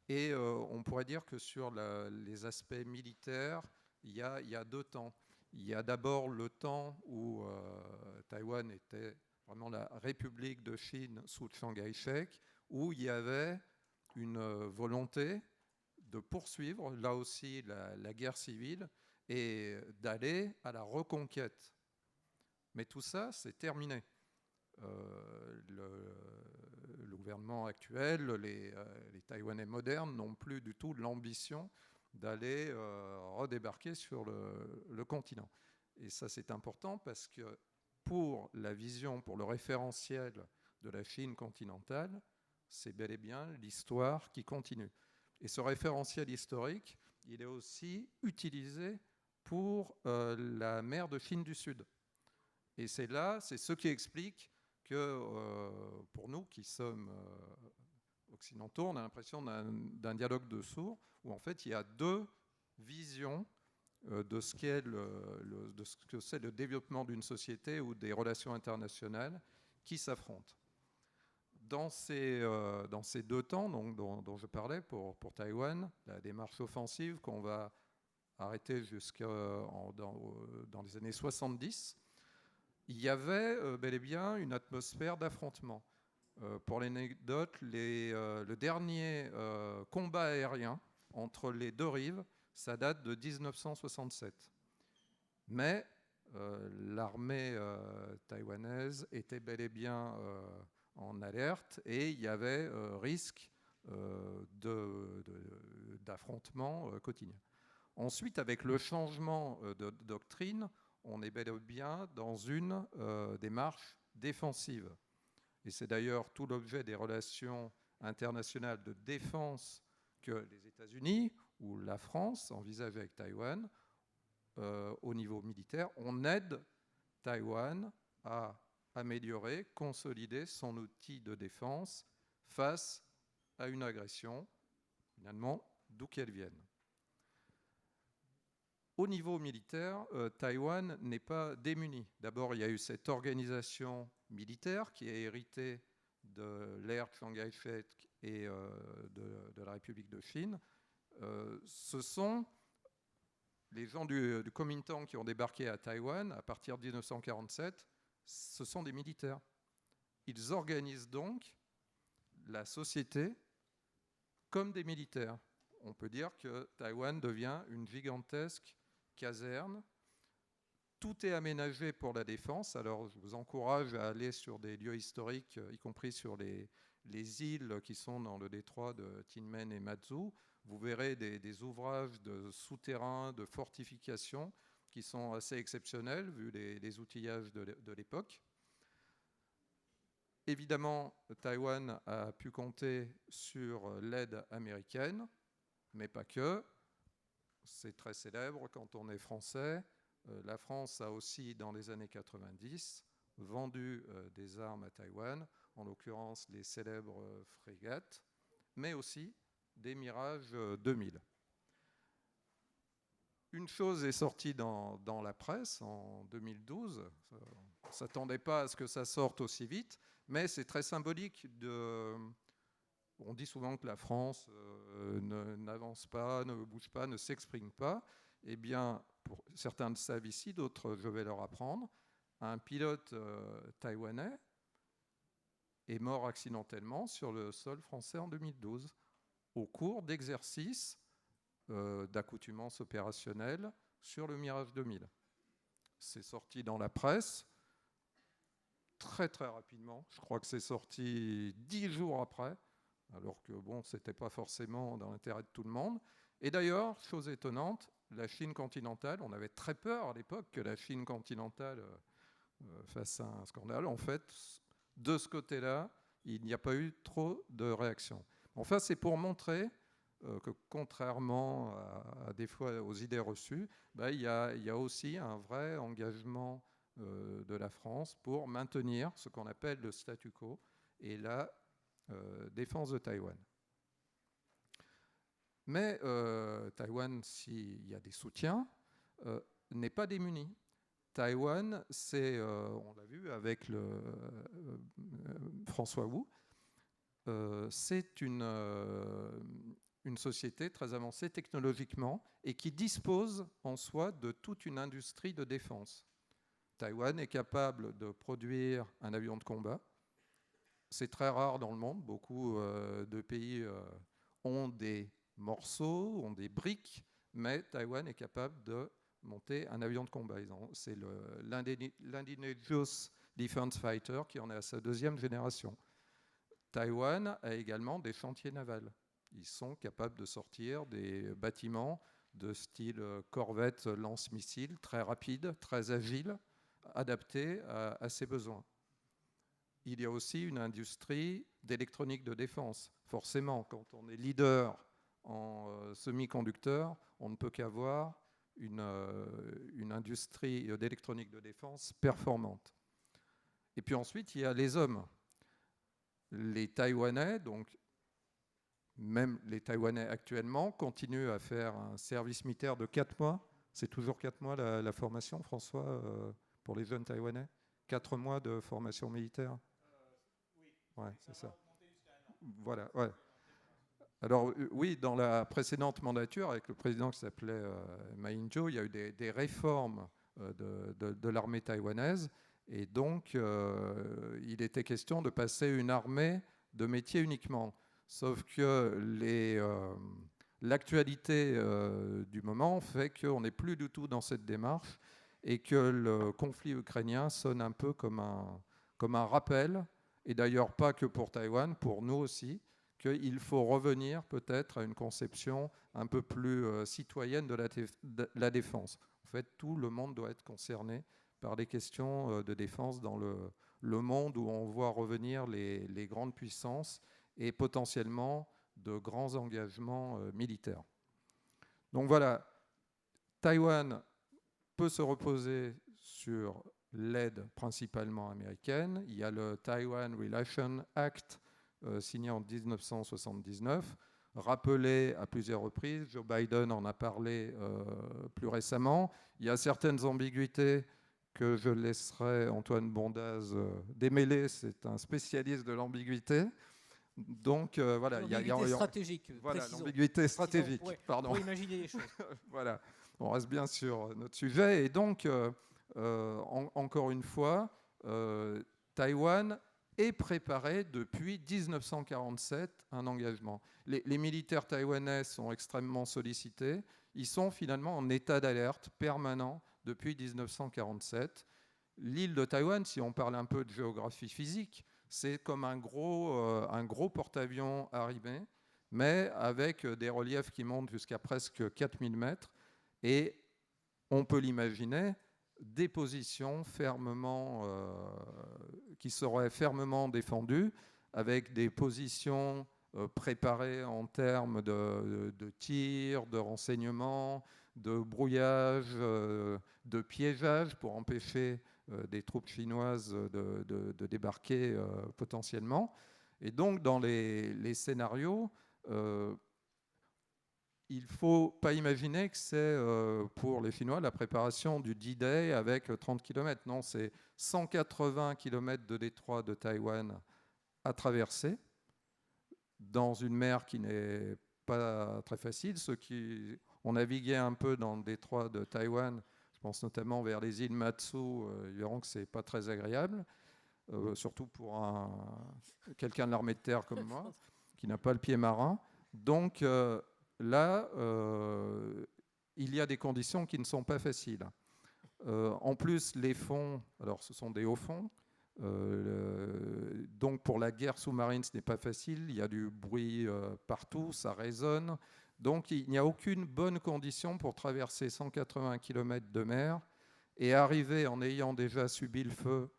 Et on pourrait dire que sur les aspects militaires, il y a deux temps. Il y a d'abord le temps où Taïwan était vraiment la République de Chine sous Chiang Kai-shek, où il y avait une volonté de poursuivre, là aussi, la guerre civile et d'aller à la reconquête. Mais tout ça, c'est terminé. Le gouvernement actuel, les Taïwanais modernes n'ont plus du tout l'ambition d'aller redébarquer sur le continent. Et ça, c'est important parce que pour la vision, pour le référentiel de la Chine continentale, c'est bel et bien l'histoire qui continue. Et ce référentiel historique, il est aussi utilisé pour la mer de Chine du Sud. Et c'est ce qui explique que pour nous qui sommes occidentaux, on a l'impression d'un dialogue de sourds où en fait il y a deux visions de ce que c'est le développement d'une société ou des relations internationales qui s'affrontent. Dans ces deux temps dont je parlais pour Taïwan, la démarche offensive qu'on va arrêter dans les années 70, il y avait bel et bien une atmosphère d'affrontement. Pour l'anecdote, le dernier combat aérien entre les deux rives, ça date de 1967. Mais l'armée taïwanaise était bel et bien en alerte et il y avait risque d'affrontement quotidien. Ensuite, avec le changement de doctrine, on est bel et bien dans une démarche défensive. Et c'est d'ailleurs tout l'objet des relations internationales de défense que les États-Unis ou la France envisagent avec Taïwan au niveau militaire. On aide Taïwan à améliorer, consolider son outil de défense face à une agression, finalement, d'où qu'elle vienne. Au niveau militaire, Taïwan n'est pas démuni. D'abord, il y a eu cette organisation militaire qui est héritée de l'ère Chiang Kai-shek et de la République de Chine. Ce sont les gens du Kuomintang qui ont débarqué à Taïwan à partir de 1947. Ce sont des militaires. Ils organisent donc la société comme des militaires. On peut dire que Taïwan devient une gigantesque caserne. Tout est aménagé pour la défense. Alors, je vous encourage à aller sur des lieux historiques, y compris sur les îles qui sont dans le détroit de Kinmen et Matsu. Vous verrez des ouvrages de souterrains, de fortifications qui sont assez exceptionnels vu les outillages de l'époque. Évidemment, Taïwan a pu compter sur l'aide américaine, mais pas que. C'est très célèbre quand on est français. La France a aussi, dans les années 90, vendu des armes à Taïwan, en l'occurrence les célèbres frégates, mais aussi des Mirage 2000. Une chose est sortie dans la presse en 2012. On ne s'attendait pas à ce que ça sorte aussi vite, mais c'est très symbolique. On dit souvent que la France n'avance pas, ne bouge pas, ne s'exprime pas. Eh bien, certains le savent ici, d'autres, je vais leur apprendre. Un pilote taïwanais est mort accidentellement sur le sol français en 2012 au cours d'exercices d'accoutumance opérationnelle sur le Mirage 2000. C'est sorti dans la presse très très rapidement. Je crois que c'est sorti 10 jours après, alors que bon, c'était pas forcément dans l'intérêt de tout le monde. Et d'ailleurs, chose étonnante, la Chine continentale, on avait très peur à l'époque que la Chine continentale fasse un scandale. En fait, de ce côté-là, il n'y a pas eu trop de réaction. Enfin, c'est pour montrer que contrairement à des fois aux idées reçues, il y a aussi un vrai engagement de la France pour maintenir ce qu'on appelle le statu quo et la défense de Taïwan. Mais Taïwan, s'il y a des soutiens, n'est pas démuni. Taïwan, on l'a vu avec François Wu, c'est une une société très avancée technologiquement et qui dispose en soi de toute une industrie de défense. Taïwan est capable de produire un avion de combat. C'est très rare dans le monde. Beaucoup de pays ont des morceaux, ont des briques, mais Taïwan est capable de monter un avion de combat. C'est l'Indigenous Defense Fighter qui en est à sa 2e génération. Taïwan a également des chantiers navals. Ils sont capables de sortir des bâtiments de style corvette lance-missiles, très rapides, très agiles, adaptés à ses besoins. Il y a aussi une industrie d'électronique de défense. Forcément, quand on est leader en semi-conducteurs, on ne peut qu'avoir une industrie d'électronique de défense performante. Et puis ensuite, il y a les hommes. Les Taïwanais, donc même les Taïwanais actuellement, continuent à faire un service militaire de 4 mois. C'est toujours 4 mois la formation, François, pour les jeunes Taïwanais? 4 mois de formation militaire? Oui. Ouais, c'est ça. Voilà, ouais. Alors oui, dans la précédente mandature, avec le président qui s'appelait Ma Ying-jeou, il y a eu des réformes de l'armée taïwanaise. Et donc, il était question de passer une armée de métier uniquement. Sauf que l'actualité du moment fait qu'on n'est plus du tout dans cette démarche et que le conflit ukrainien sonne un peu comme un rappel, et d'ailleurs pas que pour Taïwan, pour nous aussi, qu'il faut revenir peut-être à une conception un peu plus citoyenne de la défense. En fait, tout le monde doit être concerné par les questions de défense dans le monde où on voit revenir les grandes puissances et potentiellement de grands engagements militaires. Donc voilà, Taïwan peut se reposer sur l'aide principalement américaine. Il y a le Taiwan Relation Act signé en 1979, rappelé à plusieurs reprises. Joe Biden en a parlé plus récemment. Il y a certaines ambiguïtés que je laisserai Antoine Bondaz démêler. C'est un spécialiste de l'ambiguïté. Donc voilà, l'ambiguïté stratégique. Voilà, l'ambiguïté stratégique. Pardon. Pour imaginer les choses. Voilà, on reste bien sur notre sujet. Et donc, encore une fois, Taïwan est préparé depuis 1947 un engagement. Les militaires taïwanais sont extrêmement sollicités. Ils sont finalement en état d'alerte permanent depuis 1947. L'île de Taïwan, si on parle un peu de géographie physique, c'est comme un gros porte-avions arrimé, mais avec des reliefs qui montent jusqu'à presque 4000 mètres. Et on peut l'imaginer, des positions qui seraient fermement défendues, avec des positions préparées en termes de tir, de renseignement, de brouillage, de piégeage pour empêcher des troupes chinoises de débarquer potentiellement. Et donc, dans les scénarios, il ne faut pas imaginer que c'est pour les Chinois la préparation du D-Day avec 30 km. Non, c'est 180 km de détroit de Taïwan à traverser dans une mer qui n'est pas très facile. Ceux qui ont navigué un peu dans le détroit de Taïwan, je pense notamment vers les îles Matsu, ils verront que ce n'est pas très agréable, surtout pour quelqu'un de l'armée de terre comme moi, qui n'a pas le pied marin. Donc là, il y a des conditions qui ne sont pas faciles. En plus, les fonds, alors ce sont des hauts fonds, donc pour la guerre sous-marine, ce n'est pas facile, il y a du bruit partout, ça résonne. Donc il n'y a aucune bonne condition pour traverser 180 km de mer et arriver en ayant déjà subi le feu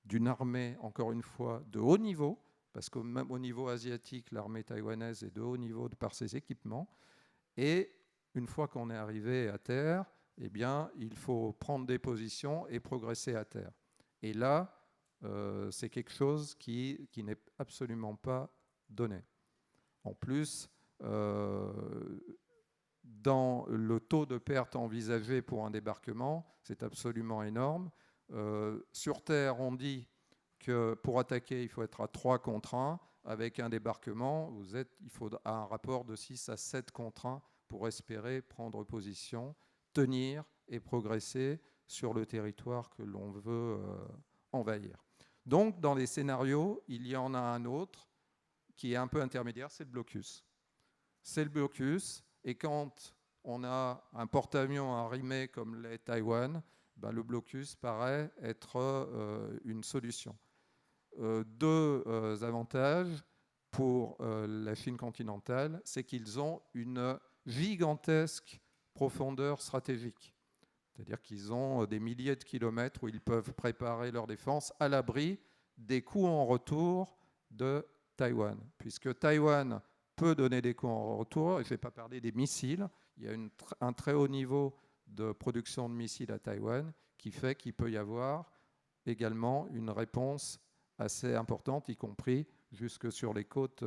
d'une armée, encore une fois, de haut niveau, parce que même au niveau asiatique, l'armée taïwanaise est de haut niveau par ses équipements. Et une fois qu'on est arrivé à terre, eh bien, il faut prendre des positions et progresser à terre. Et là, c'est quelque chose qui n'est absolument pas donné. En plus, dans le taux de perte envisagé pour un débarquement, c'est absolument énorme. Sur terre, on dit que pour attaquer, il faut être à 3 contre 1. avec un débarquement, il faut un rapport de 6 à 7 contre 1 pour espérer prendre position, tenir et progresser sur le territoire que l'on veut envahir. Donc, dans les scénarios, il y en a un autre qui est un peu intermédiaire, c'est le blocus. C'est le blocus, et quand on a un porte-avions arrimé comme l'est Taïwan, ben le blocus paraît être une solution. Deux avantages pour la Chine continentale, c'est qu'ils ont une gigantesque profondeur stratégique. C'est-à-dire qu'ils ont des milliers de kilomètres où ils peuvent préparer leur défense à l'abri des coups en retour de Taïwan. Puisque Taïwan peut donner des coups en retour, et je ne vais pas parler des missiles, il y a un très haut niveau de production de missiles à Taïwan qui fait qu'il peut y avoir également une réponse assez importante, y compris jusque sur les côtes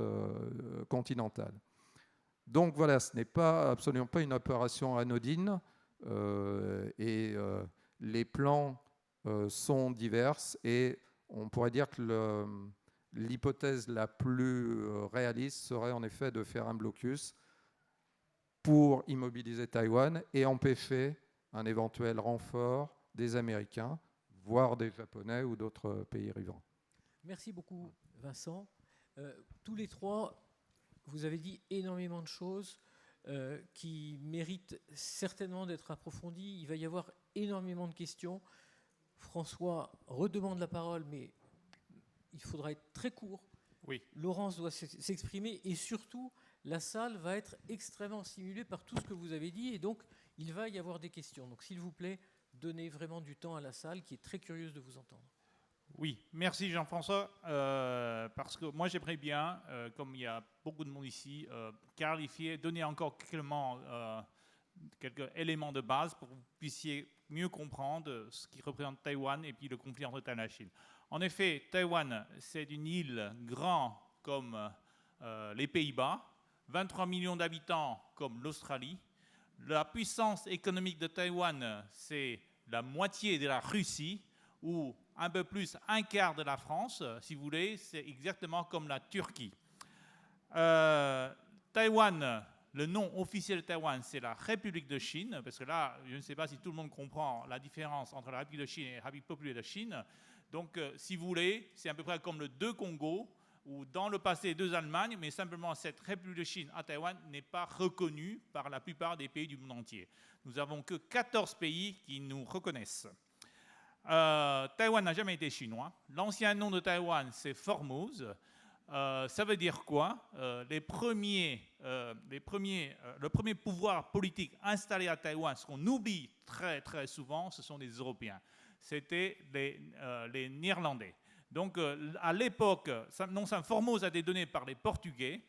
continentales. Donc voilà, ce n'est absolument pas une opération anodine, les plans sont divers, et on pourrait dire que l'hypothèse la plus réaliste serait en effet de faire un blocus pour immobiliser Taïwan et empêcher un éventuel renfort des Américains, voire des Japonais ou d'autres pays riverains. Merci beaucoup, Vincent. Tous les trois, vous avez dit énormément de choses qui méritent certainement d'être approfondies. Il va y avoir énormément de questions. François redemande la parole, mais il faudra être très court. Oui. Laurence doit s'exprimer, et surtout, la salle va être extrêmement stimulée par tout ce que vous avez dit, et donc il va y avoir des questions. Donc s'il vous plaît, donnez vraiment du temps à la salle qui est très curieuse de vous entendre. Oui, merci Jean-François, parce que moi j'aimerais bien, comme il y a beaucoup de monde ici, clarifier, donner encore quelques éléments de base pour que vous puissiez mieux comprendre ce qui représente Taïwan et puis le conflit entre Taïwan et la Chine. En effet, Taïwan, c'est une île grande comme les Pays-Bas, 23 millions d'habitants comme l'Australie. La puissance économique de Taïwan, c'est la moitié de la Russie, ou un peu plus, un quart de la France, si vous voulez, c'est exactement comme la Turquie. Taïwan, le nom officiel de Taïwan, c'est la République de Chine, parce que là, je ne sais pas si tout le monde comprend la différence entre la République de Chine et la République populaire de Chine. Donc, si vous voulez, c'est à peu près comme le deux Congo, ou dans le passé deux Allemagnes, mais simplement cette République de Chine à Taïwan n'est pas reconnue par la plupart des pays du monde entier. Nous n'avons que 14 pays qui nous reconnaissent. Taïwan n'a jamais été chinois. L'ancien nom de Taïwan, c'est Formose. Ça veut dire quoi? Le premier pouvoir politique installé à Taïwan, ce qu'on oublie très, très souvent, ce sont les Européens. C'était les Néerlandais. Donc, à l'époque, Formose a été donné par les Portugais.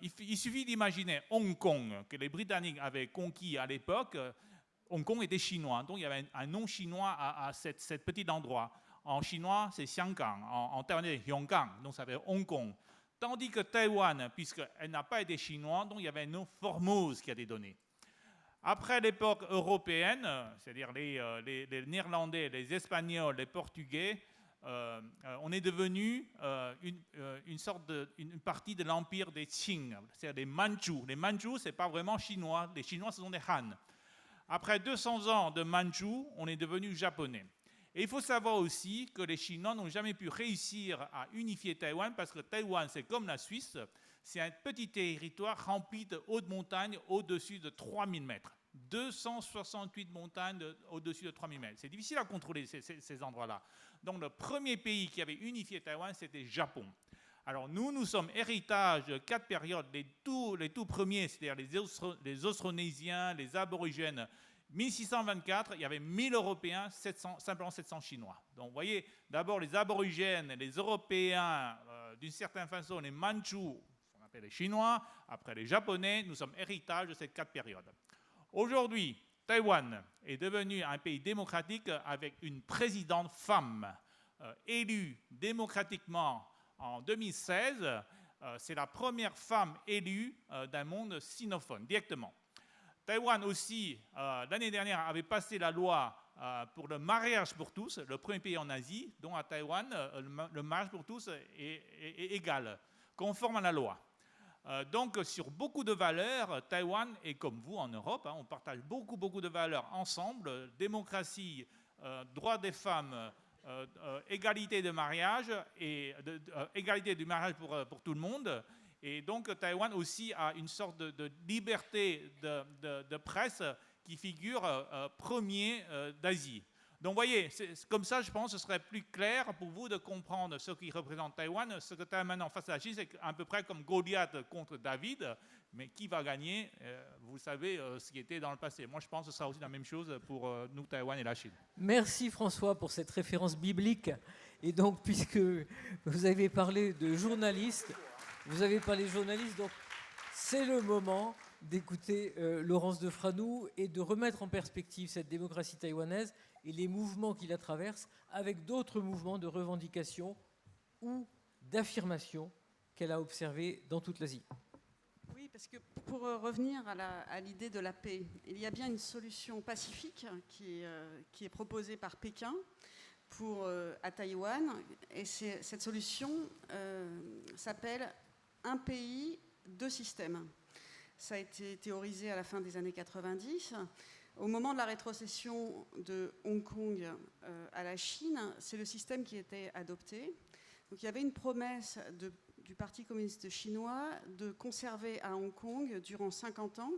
Il suffit d'imaginer Hong Kong, que les Britanniques avaient conquis à l'époque. Hong Kong était chinois, donc il y avait un nom chinois à cet petit endroit. En chinois, c'est Xianggang, en taïwanais, c'est Yonggang, donc ça veut dire Hong Kong. Tandis que Taïwan, puisqu'elle n'a pas été chinoise, donc il y avait un nom Formose qui a été donné. Après l'époque européenne, c'est-à-dire les Néerlandais, les Espagnols, les Portugais, on est devenu une partie de l'empire des Qing, c'est-à-dire des Mandchous. Les Mandchous, ce n'est pas vraiment chinois, les Chinois, ce sont des Han. Après 200 ans de Mandchou, on est devenu japonais. Et il faut savoir aussi que les Chinois n'ont jamais pu réussir à unifier Taïwan, parce que Taïwan, c'est comme la Suisse, c'est un petit territoire rempli de hautes montagnes au-dessus de 3000 mètres. 268 montagnes au-dessus de 3000 mètres. C'est difficile à contrôler ces endroits-là. Donc le premier pays qui avait unifié Taïwan, c'était le Japon. Alors nous sommes héritage de 4 périodes. Les tout premiers, c'est-à-dire les Austronésiens, les Aborigènes. 1624, il y avait 1000 Européens, simplement 700 Chinois. Donc vous voyez, d'abord les Aborigènes, les Européens, d'une certaine façon les Mandchous, on appelle les Chinois, après les Japonais, nous sommes héritage de ces 4 périodes. Aujourd'hui, Taïwan est devenu un pays démocratique avec une présidente femme élue démocratiquement en 2016. C'est la première femme élue d'un monde sinophone, directement. Taïwan aussi, l'année dernière, avait passé la loi pour le mariage pour tous, le premier pays en Asie, dont à Taïwan, le mariage pour tous est égal. conforme à la loi. Donc, sur beaucoup de valeurs, Taïwan est comme vous en Europe, on partage beaucoup de valeurs ensemble, démocratie, droits des femmes, égalité de mariage, et égalité du mariage pour tout le monde. Et donc, Taïwan aussi a une sorte de liberté de presse qui figure premier d'Asie. Donc, vous voyez, comme ça, je pense que ce serait plus clair pour vous de comprendre ce qui représente Taïwan. Ce que Taïwan en face à la Chine, c'est à peu près comme Goliath contre David. Mais qui va gagner? Vous savez ce qui était dans le passé. Moi, je pense que ce sera aussi la même chose pour nous, Taïwan et la Chine. Merci François pour cette référence biblique. Et donc, puisque vous avez parlé de journalistes, donc c'est le moment d'écouter Laurence de Franou et de remettre en perspective cette démocratie taïwanaise et les mouvements qui la traversent avec d'autres mouvements de revendication ou d'affirmation qu'elle a observés dans toute l'Asie. Oui, parce que pour revenir à l'idée de la paix, il y a bien une solution pacifique qui est proposée par Pékin à Taïwan, et cette solution s'appelle un pays, deux systèmes. Ça a été théorisé à la fin des années 90. Au moment de la rétrocession de Hong Kong à la Chine, c'est le système qui était adopté. Donc il y avait une promesse du Parti communiste chinois de conserver à Hong Kong durant 50 ans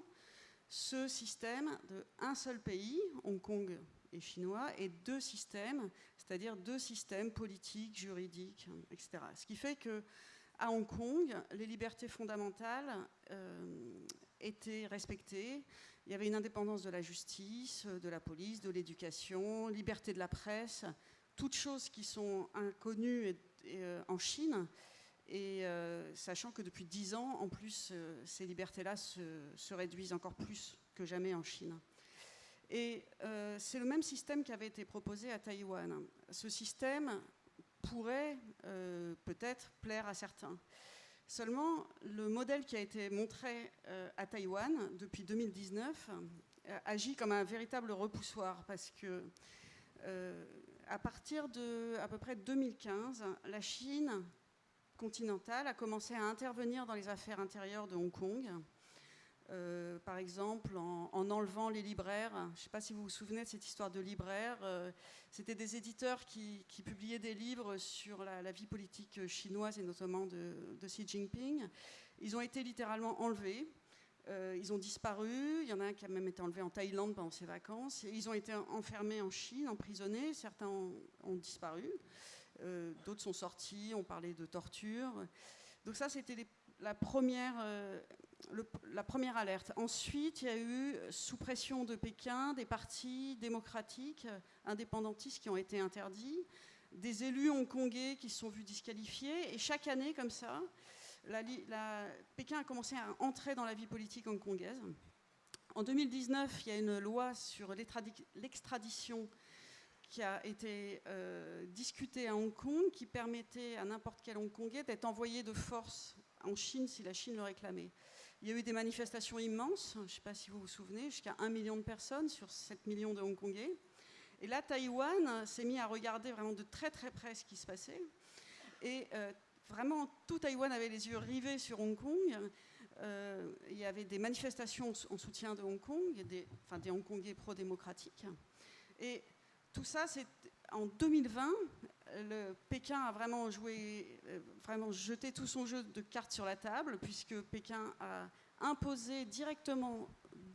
ce système de un seul pays, Hong Kong et chinois, et deux systèmes, c'est-à-dire deux systèmes politiques, juridiques, etc. Ce qui fait qu'à Hong Kong, les libertés fondamentales étaient respectées. Il y avait une indépendance de la justice, de la police, de l'éducation, liberté de la presse, toutes choses qui sont inconnues en Chine. Et sachant que depuis 10 ans, en plus, ces libertés-là se réduisent encore plus que jamais en Chine. Et c'est le même système qui avait été proposé à Taïwan. Ce système pourrait peut-être plaire à certains. Seulement, le modèle qui a été montré à Taïwan depuis 2019 agit comme un véritable repoussoir parce que à partir de à peu près 2015, la Chine continentale a commencé à intervenir dans les affaires intérieures de Hong Kong. Par exemple, en enlevant les libraires. Je ne sais pas si vous vous souvenez de cette histoire de libraires. C'était des éditeurs qui publiaient des livres sur la vie politique chinoise et notamment de Xi Jinping. Ils ont été littéralement enlevés. Ils ont disparu. Il y en a un qui a même été enlevé en Thaïlande pendant ses vacances. Et ils ont été enfermés en Chine, emprisonnés. Certains ont disparu. D'autres sont sortis. On parlait de torture. Donc ça, c'était la première alerte. Ensuite, il y a eu, sous pression de Pékin, des partis démocratiques, indépendantistes qui ont été interdits, des élus hongkongais qui se sont vus disqualifiés, et chaque année, comme ça, Pékin a commencé à entrer dans la vie politique hongkongaise. En 2019, il y a une loi sur l'extradition qui a été discutée à Hong Kong, qui permettait à n'importe quel Hongkongais d'être envoyé de force en Chine si la Chine le réclamait. Il y a eu des manifestations immenses, je ne sais pas si vous vous souvenez, jusqu'à 1 million de personnes sur 7 millions de Hongkongais. Et là, Taïwan s'est mis à regarder vraiment de très très près ce qui se passait. Et vraiment, tout Taïwan avait les yeux rivés sur Hong Kong. Il y avait des manifestations en soutien de Hong Kong, des Hongkongais pro-démocratiques. Et tout ça, c'est en 2020. Pékin a vraiment jeté tout son jeu de cartes sur la table, puisque Pékin a imposé directement,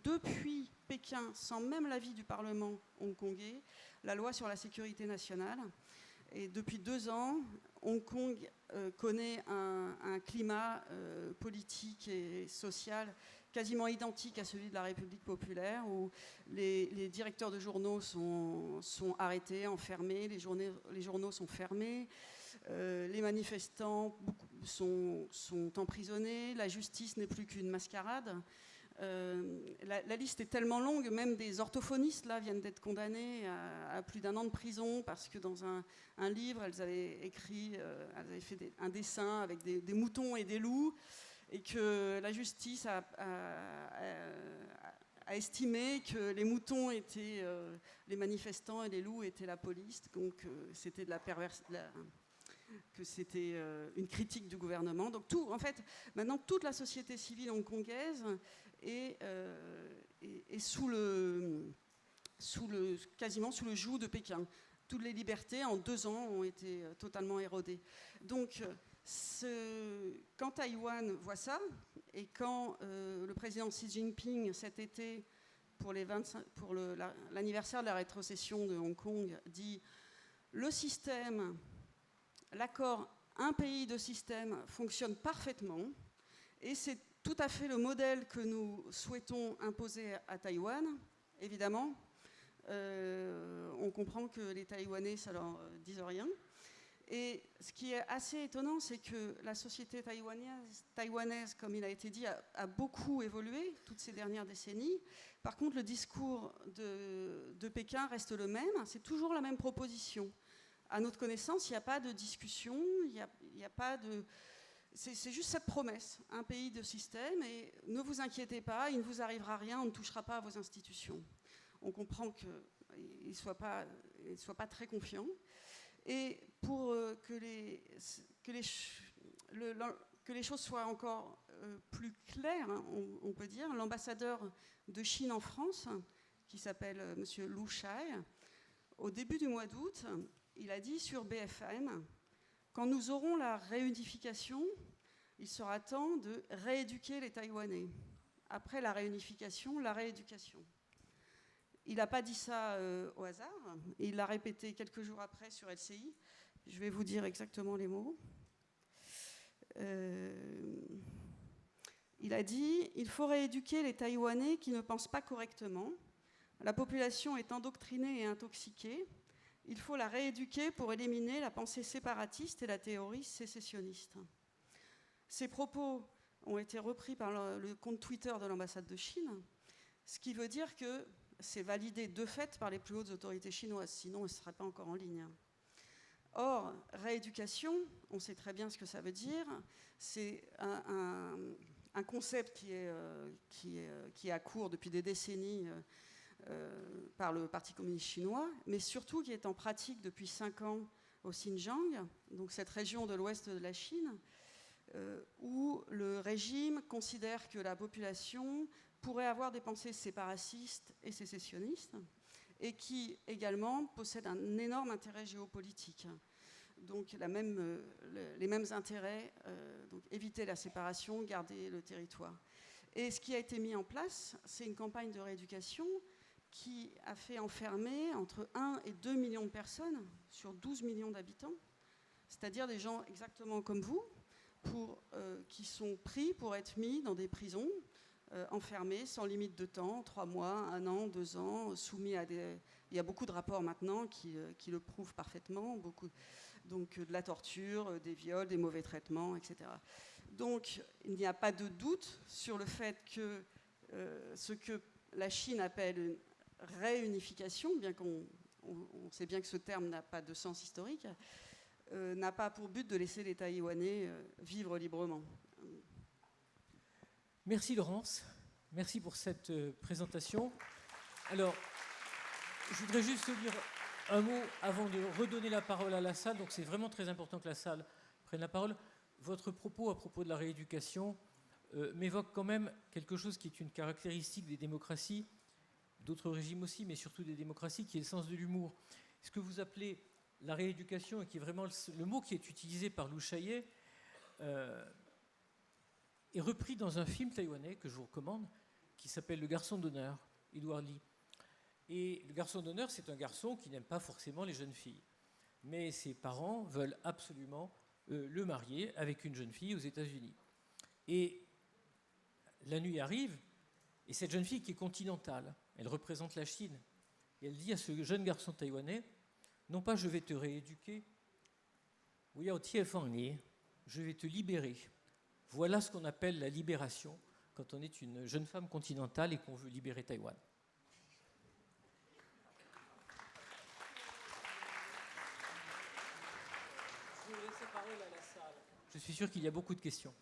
depuis Pékin, sans même l'avis du Parlement hongkongais, la loi sur la sécurité nationale. Et depuis 2 ans, Hong Kong connaît un climat politique et social quasiment identique à celui de la République populaire, où les directeurs de journaux sont arrêtés, enfermés, les journaux sont fermés, les manifestants sont emprisonnés, la justice n'est plus qu'une mascarade. La liste est tellement longue, même des orthophonistes là, viennent d'être condamnés à plus d'1 an de prison parce que dans un livre, elles avaient fait un dessin avec des moutons et des loups, et que la justice a estimé que les moutons étaient les manifestants et les loups étaient la police. Donc c'était de la que c'était une critique du gouvernement. Donc tout, en fait, maintenant toute la société civile hongkongaise est quasiment sous le joug de Pékin. Toutes les libertés en 2 ans ont été totalement érodées. Donc quand Taïwan voit ça, et quand le président Xi Jinping cet été, pour l'anniversaire de la rétrocession de Hong Kong, dit le système, l'accord un pays de système fonctionne parfaitement, et c'est tout à fait le modèle que nous souhaitons imposer à Taïwan, évidemment. On comprend que les Taïwanais, ça leur dise rien. Et ce qui est assez étonnant, c'est que la société taïwanaise, comme il a été dit, a beaucoup évolué toutes ces dernières décennies. Par contre, le discours de Pékin reste le même. C'est toujours la même proposition. À notre connaissance, il n'y a pas de discussion, il n'y a pas de... C'est juste cette promesse, un pays de système, et ne vous inquiétez pas, il ne vous arrivera rien, on ne touchera pas à vos institutions. On comprend qu'il ne soit pas très confiant. Et pour que les choses soient encore plus claires, hein, on peut dire, l'ambassadeur de Chine en France, qui s'appelle M. Lu Shai, au début du mois d'août, il a dit sur BFM, quand nous aurons la réunification, il sera temps de rééduquer les Taïwanais. Après la réunification, la rééducation. Il n'a pas dit ça au hasard, et il l'a répété quelques jours après sur LCI. Je vais vous dire exactement les mots. Il a dit « Il faut rééduquer les Taïwanais qui ne pensent pas correctement. La population est endoctrinée et intoxiquée. Il faut la rééduquer pour éliminer la pensée séparatiste et la théorie sécessionniste. » Ces propos ont été repris par le compte Twitter de l'ambassade de Chine, ce qui veut dire que c'est validé de fait par les plus hautes autorités chinoises, sinon elle ne serait pas encore en ligne. Or, rééducation, on sait très bien ce que ça veut dire, c'est un concept qui est à court depuis des décennies par le Parti communiste chinois, mais surtout qui est en pratique depuis 5 ans au Xinjiang, donc cette région de l'ouest de la Chine, où le régime considère que la population pourrait avoir des pensées séparatistes et sécessionnistes, et qui également possède un énorme intérêt géopolitique. Donc les mêmes intérêts, donc éviter la séparation, garder le territoire. Et ce qui a été mis en place, c'est une campagne de rééducation qui a fait enfermer entre 1 et 2 millions de personnes sur 12 millions d'habitants, c'est-à-dire des gens exactement comme vous, qui sont pris pour être mis dans des prisons, enfermés sans limite de temps, 3 mois, 1 an, 2 ans, soumis à des... Il y a beaucoup de rapports maintenant qui le prouvent parfaitement, donc de la torture, des viols, des mauvais traitements, etc. Donc il n'y a pas de doute sur le fait que ce que la Chine appelle une réunification, bien qu'on sait bien que ce terme n'a pas de sens historique, n'a pas pour but de laisser les Taïwanais vivre librement. Merci Laurence, merci pour cette présentation. Alors, je voudrais juste dire un mot avant de redonner la parole à la salle, donc c'est vraiment très important que la salle prenne la parole. Votre propos à propos de la rééducation m'évoque quand même quelque chose qui est une caractéristique des démocraties, d'autres régimes aussi, mais surtout des démocraties, qui est le sens de l'humour. Ce que vous appelez la rééducation, et qui est vraiment le mot qui est utilisé par Lu Shai, est repris dans un film taïwanais que je vous recommande, qui s'appelle Le Garçon d'honneur, Edward Lee. Et le garçon d'honneur, c'est un garçon qui n'aime pas forcément les jeunes filles. Mais ses parents veulent absolument le marier avec une jeune fille aux États-Unis. Et la nuit arrive, et cette jeune fille qui est continentale, elle représente la Chine, et elle dit à ce jeune garçon taïwanais, non pas je vais te rééduquer, je vais te libérer. Voilà ce qu'on appelle la libération quand on est une jeune femme continentale et qu'on veut libérer Taïwan. Je vais laisser parole à la salle. Je suis sûr qu'il y a beaucoup de questions.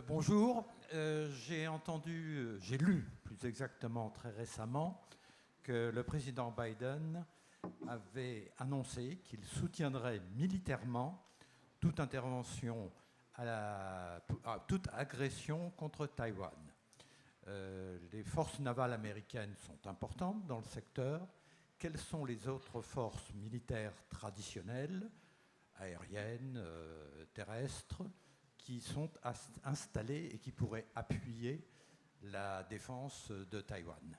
Bonjour, j'ai lu plus exactement très récemment que le président Biden avait annoncé qu'il soutiendrait militairement toute intervention, toute agression contre Taïwan. Les forces navales américaines sont importantes dans le secteur. Quelles sont les autres forces militaires traditionnelles, aériennes, terrestres, qui sont installées et qui pourraient appuyer la défense de Taïwan?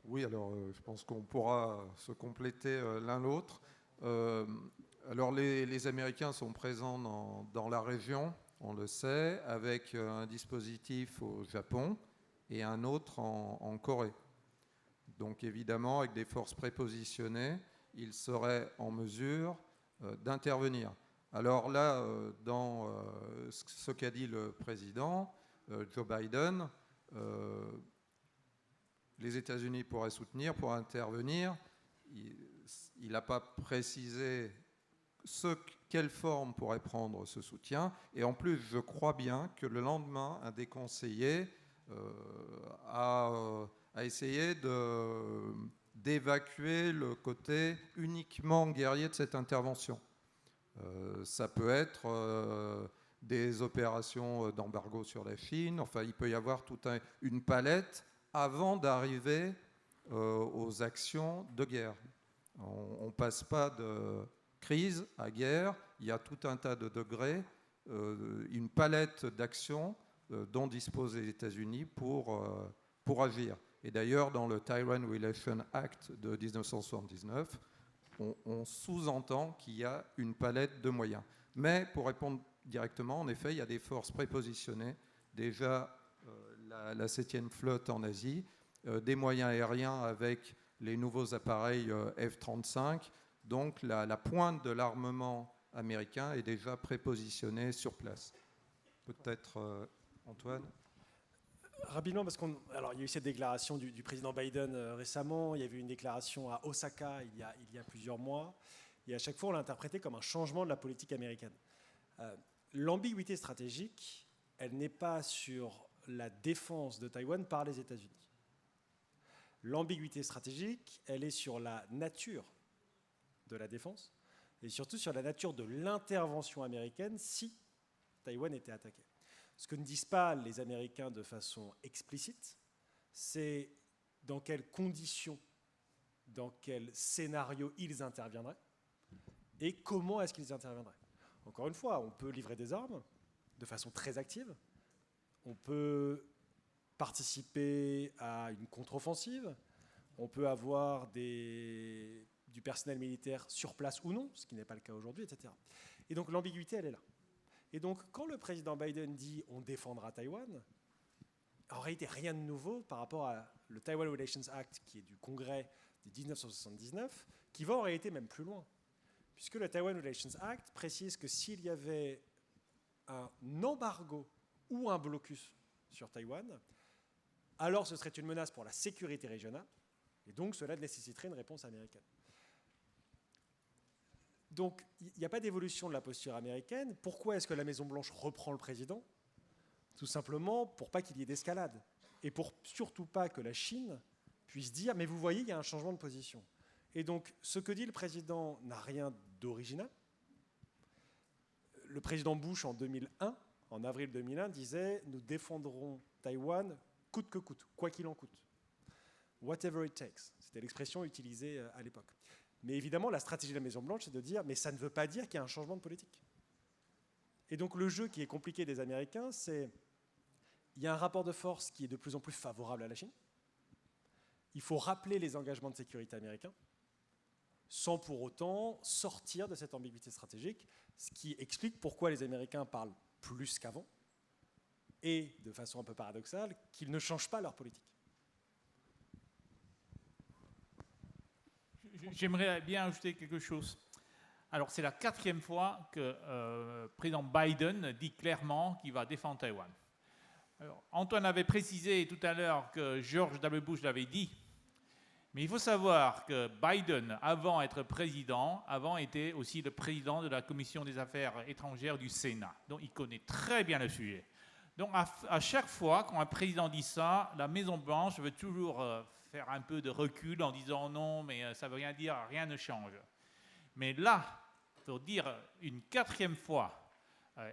Oui, alors je pense qu'on pourra se compléter l'un l'autre. Alors les Américains sont présents dans la région, on le sait, avec un dispositif au Japon et un autre en Corée. Donc évidemment, avec des forces prépositionnées, ils seraient en mesure d'intervenir. Alors là, dans ce qu'a dit le président Joe Biden, les États-Unis pourraient soutenir, pourraient intervenir. Il n'a pas précisé quelle forme pourrait prendre ce soutien. Et en plus, je crois bien que le lendemain, un des conseillers a essayé d'évacuer le côté uniquement guerrier de cette intervention. Ça peut être des opérations d'embargo sur la Chine. Enfin, il peut y avoir toute une palette avant d'arriver aux actions de guerre. On ne passe pas de crise à guerre. Il y a tout un tas de degrés, une palette d'actions dont disposent les États-Unis pour agir. Et d'ailleurs, dans le Taiwan Relation Act de 1979, on sous-entend qu'il y a une palette de moyens. Mais pour répondre directement, en effet, il y a des forces prépositionnées. Déjà, la 7e flotte en Asie, des moyens aériens avec les nouveaux appareils F-35. Donc, la pointe de l'armement américain est déjà prépositionnée sur place. Peut-être Antoine ? Rapidement, parce qu'il y a eu cette déclaration du président Biden récemment, il y avait eu une déclaration à Osaka il y a plusieurs mois, et à chaque fois on l'a interprété comme un changement de la politique américaine. L'ambiguïté stratégique, elle n'est pas sur la défense de Taïwan par les États-Unis. L'ambiguïté stratégique, elle est sur la nature de la défense, et surtout sur la nature de l'intervention américaine si Taïwan était attaqué. Ce que ne disent pas les Américains de façon explicite, c'est dans quelles conditions, dans quel scénario ils interviendraient et comment est-ce qu'ils interviendraient. Encore une fois, on peut livrer des armes de façon très active, on peut participer à une contre-offensive, on peut avoir du personnel militaire sur place ou non, ce qui n'est pas le cas aujourd'hui, etc. Et donc l'ambiguïté, elle est là. Et donc, quand le président Biden dit « on défendra Taïwan », en réalité, rien de nouveau par rapport à le Taiwan Relations Act, qui est du Congrès de 1979, qui va en réalité même plus loin. Puisque le Taiwan Relations Act précise que s'il y avait un embargo ou un blocus sur Taïwan, alors ce serait une menace pour la sécurité régionale, et donc cela nécessiterait une réponse américaine. Donc, il n'y a pas d'évolution de la posture américaine. Pourquoi est-ce que la Maison-Blanche reprend le président ? Tout simplement pour pas qu'il y ait d'escalade. Et pour surtout pas que la Chine puisse dire « mais vous voyez, il y a un changement de position ». Et donc, ce que dit le président n'a rien d'original. Le président Bush, en 2001, en avril 2001, disait « nous défendrons Taïwan coûte que coûte, quoi qu'il en coûte ». « Whatever it takes », c'était l'expression utilisée à l'époque. Mais évidemment, la stratégie de la Maison-Blanche, c'est de dire « mais ça ne veut pas dire qu'il y a un changement de politique ». Et donc le jeu qui est compliqué des Américains, c'est il y a un rapport de force qui est de plus en plus favorable à la Chine. Il faut rappeler les engagements de sécurité américains, sans pour autant sortir de cette ambiguïté stratégique, ce qui explique pourquoi les Américains parlent plus qu'avant, et de façon un peu paradoxale, qu'ils ne changent pas leur politique. J'aimerais bien ajouter quelque chose. Alors, c'est la 4e fois que le président Biden dit clairement qu'il va défendre Taïwan. Alors, Antoine avait précisé tout à l'heure que George W. Bush l'avait dit. Mais il faut savoir que Biden, avant d'être président, était aussi le président de la Commission des affaires étrangères du Sénat. Donc il connaît très bien le sujet. Donc à chaque fois quand un président dit ça, la Maison-Blanche veut toujours faire un peu de recul en disant non, mais ça ne veut rien dire, rien ne change. Mais là, pour dire une 4e fois,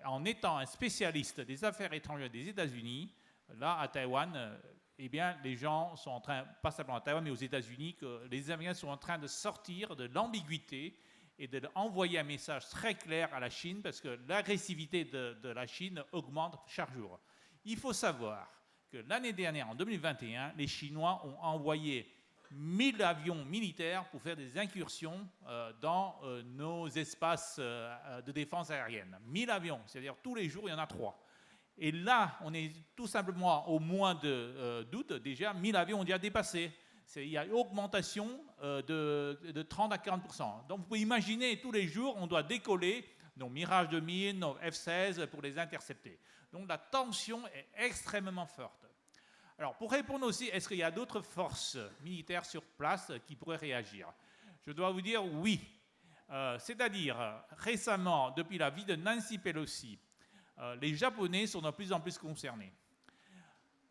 en étant un spécialiste des affaires étrangères des États-Unis, là à Taïwan, eh bien, les gens sont en train, pas simplement à Taïwan, mais aux États-Unis, que les Américains sont en train de sortir de l'ambiguïté et d'envoyer un message très clair à la Chine, parce que l'agressivité de la Chine augmente chaque jour. Il faut savoir que l'année dernière, en 2021, les Chinois ont envoyé 1000 avions militaires pour faire des incursions dans nos espaces de défense aérienne. 1000 avions, c'est-à-dire tous les jours, il y en a 3. Et là, on est tout simplement au mois d'août, déjà, 1000 avions ont déjà dépassé. Il y a une augmentation de 30 à 40%. Donc vous pouvez imaginer, tous les jours, on doit décoller nos Mirage 2000, nos F-16 pour les intercepter. Donc la tension est extrêmement forte. Alors pour répondre aussi, est-ce qu'il y a d'autres forces militaires sur place qui pourraient réagir? Je dois vous dire oui. C'est-à-dire, récemment, depuis la vie de Nancy Pelosi, les Japonais sont de plus en plus concernés.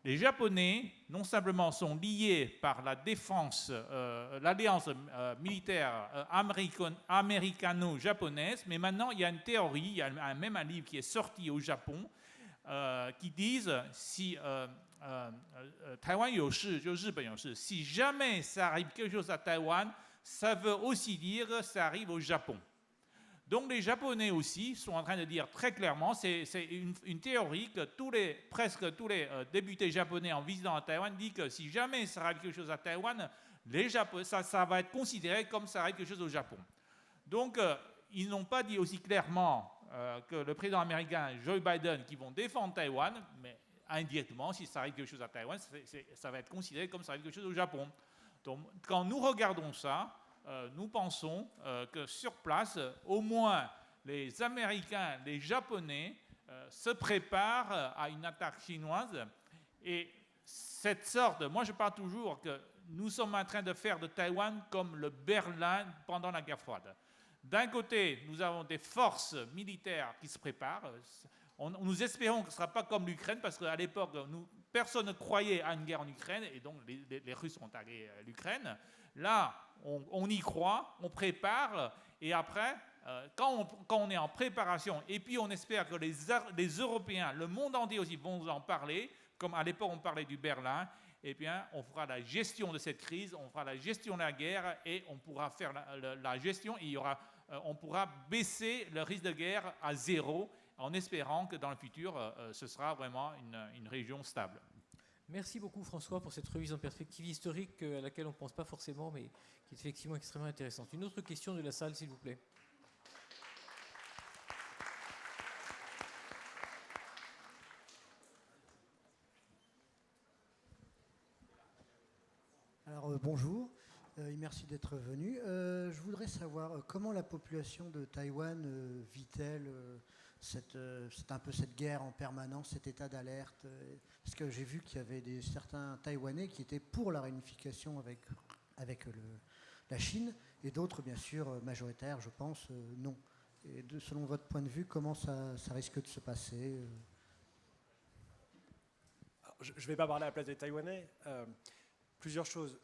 Les Japonais, non simplement sont liés par la défense, l'alliance militaire américano-japonaise, mais maintenant il y a une théorie, il y a même un livre qui est sorti au Japon, qui disent si Taïwan 有事就日本有事, si jamais ça arrive quelque chose à Taïwan, ça veut aussi dire que ça arrive au Japon. Donc les Japonais aussi sont en train de dire très clairement, c'est une théorie que presque tous les députés japonais en visitant à Taïwan disent que si jamais ça arrive quelque chose à Taïwan, ça va être considéré comme ça arrive quelque chose au Japon. Donc ils n'ont pas dit aussi clairement que le président américain Joe Biden qui vont défendre Taïwan, mais indirectement, si ça arrive quelque chose à Taïwan, ça va être considéré comme ça arrive quelque chose au Japon. Donc quand nous regardons ça, nous pensons que sur place, au moins les Américains, les Japonais se préparent à une attaque chinoise. Et cette sorte, moi je parle toujours que nous sommes en train de faire de Taïwan comme le Berlin pendant la guerre froide. D'un côté, nous avons des forces militaires qui se préparent. Nous espérons que ce ne sera pas comme l'Ukraine, parce qu'à l'époque, personne ne croyait à une guerre en Ukraine, et donc les Russes sont allés à l'Ukraine. Là, on y croit, on prépare, et après, quand on est en préparation, et puis on espère que les Européens, le monde entier aussi, vont en parler, comme à l'époque on parlait du Berlin, eh bien, on fera la gestion de cette crise, on fera la gestion de la guerre, et on pourra faire la gestion, et on pourra baisser le risque de guerre à 0, en espérant que dans le futur, ce sera vraiment une région stable. Merci beaucoup François pour cette remise en perspective historique à laquelle on ne pense pas forcément, mais qui est effectivement extrêmement intéressante. Une autre question de la salle, s'il vous plaît. Alors bonjour, et merci d'être venu. Je voudrais savoir comment la population de Taïwan vit-elle c'est un peu cette guerre en permanence, cet état d'alerte. Parce que j'ai vu qu'il y avait certains Taïwanais qui étaient pour la réunification avec la Chine, et d'autres, bien sûr, majoritaires, je pense, non. Et selon votre point de vue, comment ça risque de se passer Alors, je ne vais pas parler à la place des Taïwanais. Plusieurs choses.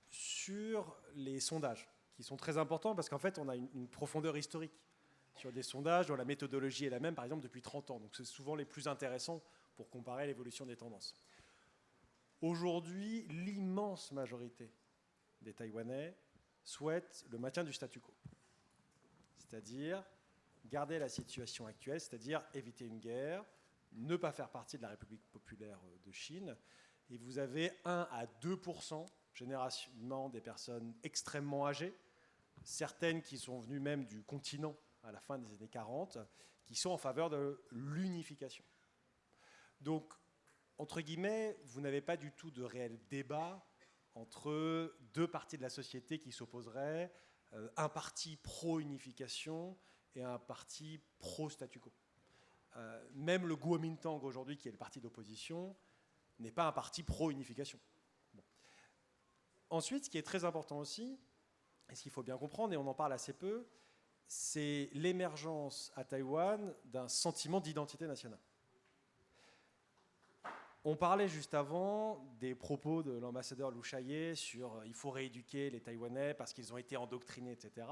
Sur les sondages, qui sont très importants, parce qu'en fait, on a une profondeur historique sur des sondages dont la méthodologie est la même, par exemple, depuis 30 ans. Donc c'est souvent les plus intéressants pour comparer l'évolution des tendances. Aujourd'hui, l'immense majorité des Taïwanais souhaitent le maintien du statu quo. C'est-à-dire garder la situation actuelle, c'est-à-dire éviter une guerre, ne pas faire partie de la République populaire de Chine. Et vous avez 1 à 2% généralement des personnes extrêmement âgées, certaines qui sont venues même du continent à la fin des années 40, qui sont en faveur de l'unification. Donc, entre guillemets, vous n'avez pas du tout de réel débat entre deux parties de la société qui s'opposeraient, un parti pro-unification et un parti pro-statu quo. Même le Kuomintang aujourd'hui, qui est le parti d'opposition, n'est pas un parti pro-unification. Bon. Ensuite, ce qui est très important aussi, et ce qu'il faut bien comprendre, et on en parle assez peu, c'est l'émergence à Taïwan d'un sentiment d'identité nationale. On parlait juste avant des propos de l'ambassadeur Liu Shaye sur il faut rééduquer les Taïwanais parce qu'ils ont été endoctrinés, etc.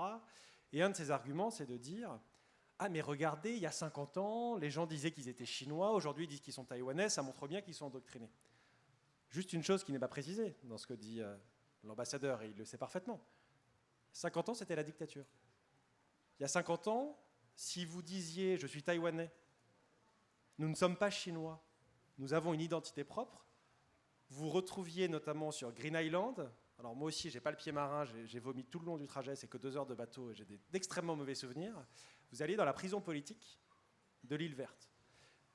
Et un de ses arguments, c'est de dire ah mais regardez, il y a 50 ans, les gens disaient qu'ils étaient chinois, aujourd'hui ils disent qu'ils sont taïwanais, ça montre bien qu'ils sont endoctrinés. Juste une chose qui n'est pas précisée dans ce que dit l'ambassadeur, et il le sait parfaitement. 50 ans, c'était la dictature. Il y a 50 ans, si vous disiez « je suis taïwanais », nous ne sommes pas chinois, nous avons une identité propre, vous retrouviez notamment sur Green Island, alors moi aussi, je n'ai pas le pied marin, j'ai vomi tout le long du trajet, c'est que 2 heures de bateau et j'ai d'extrêmement mauvais souvenirs, vous alliez dans la prison politique de l'île verte.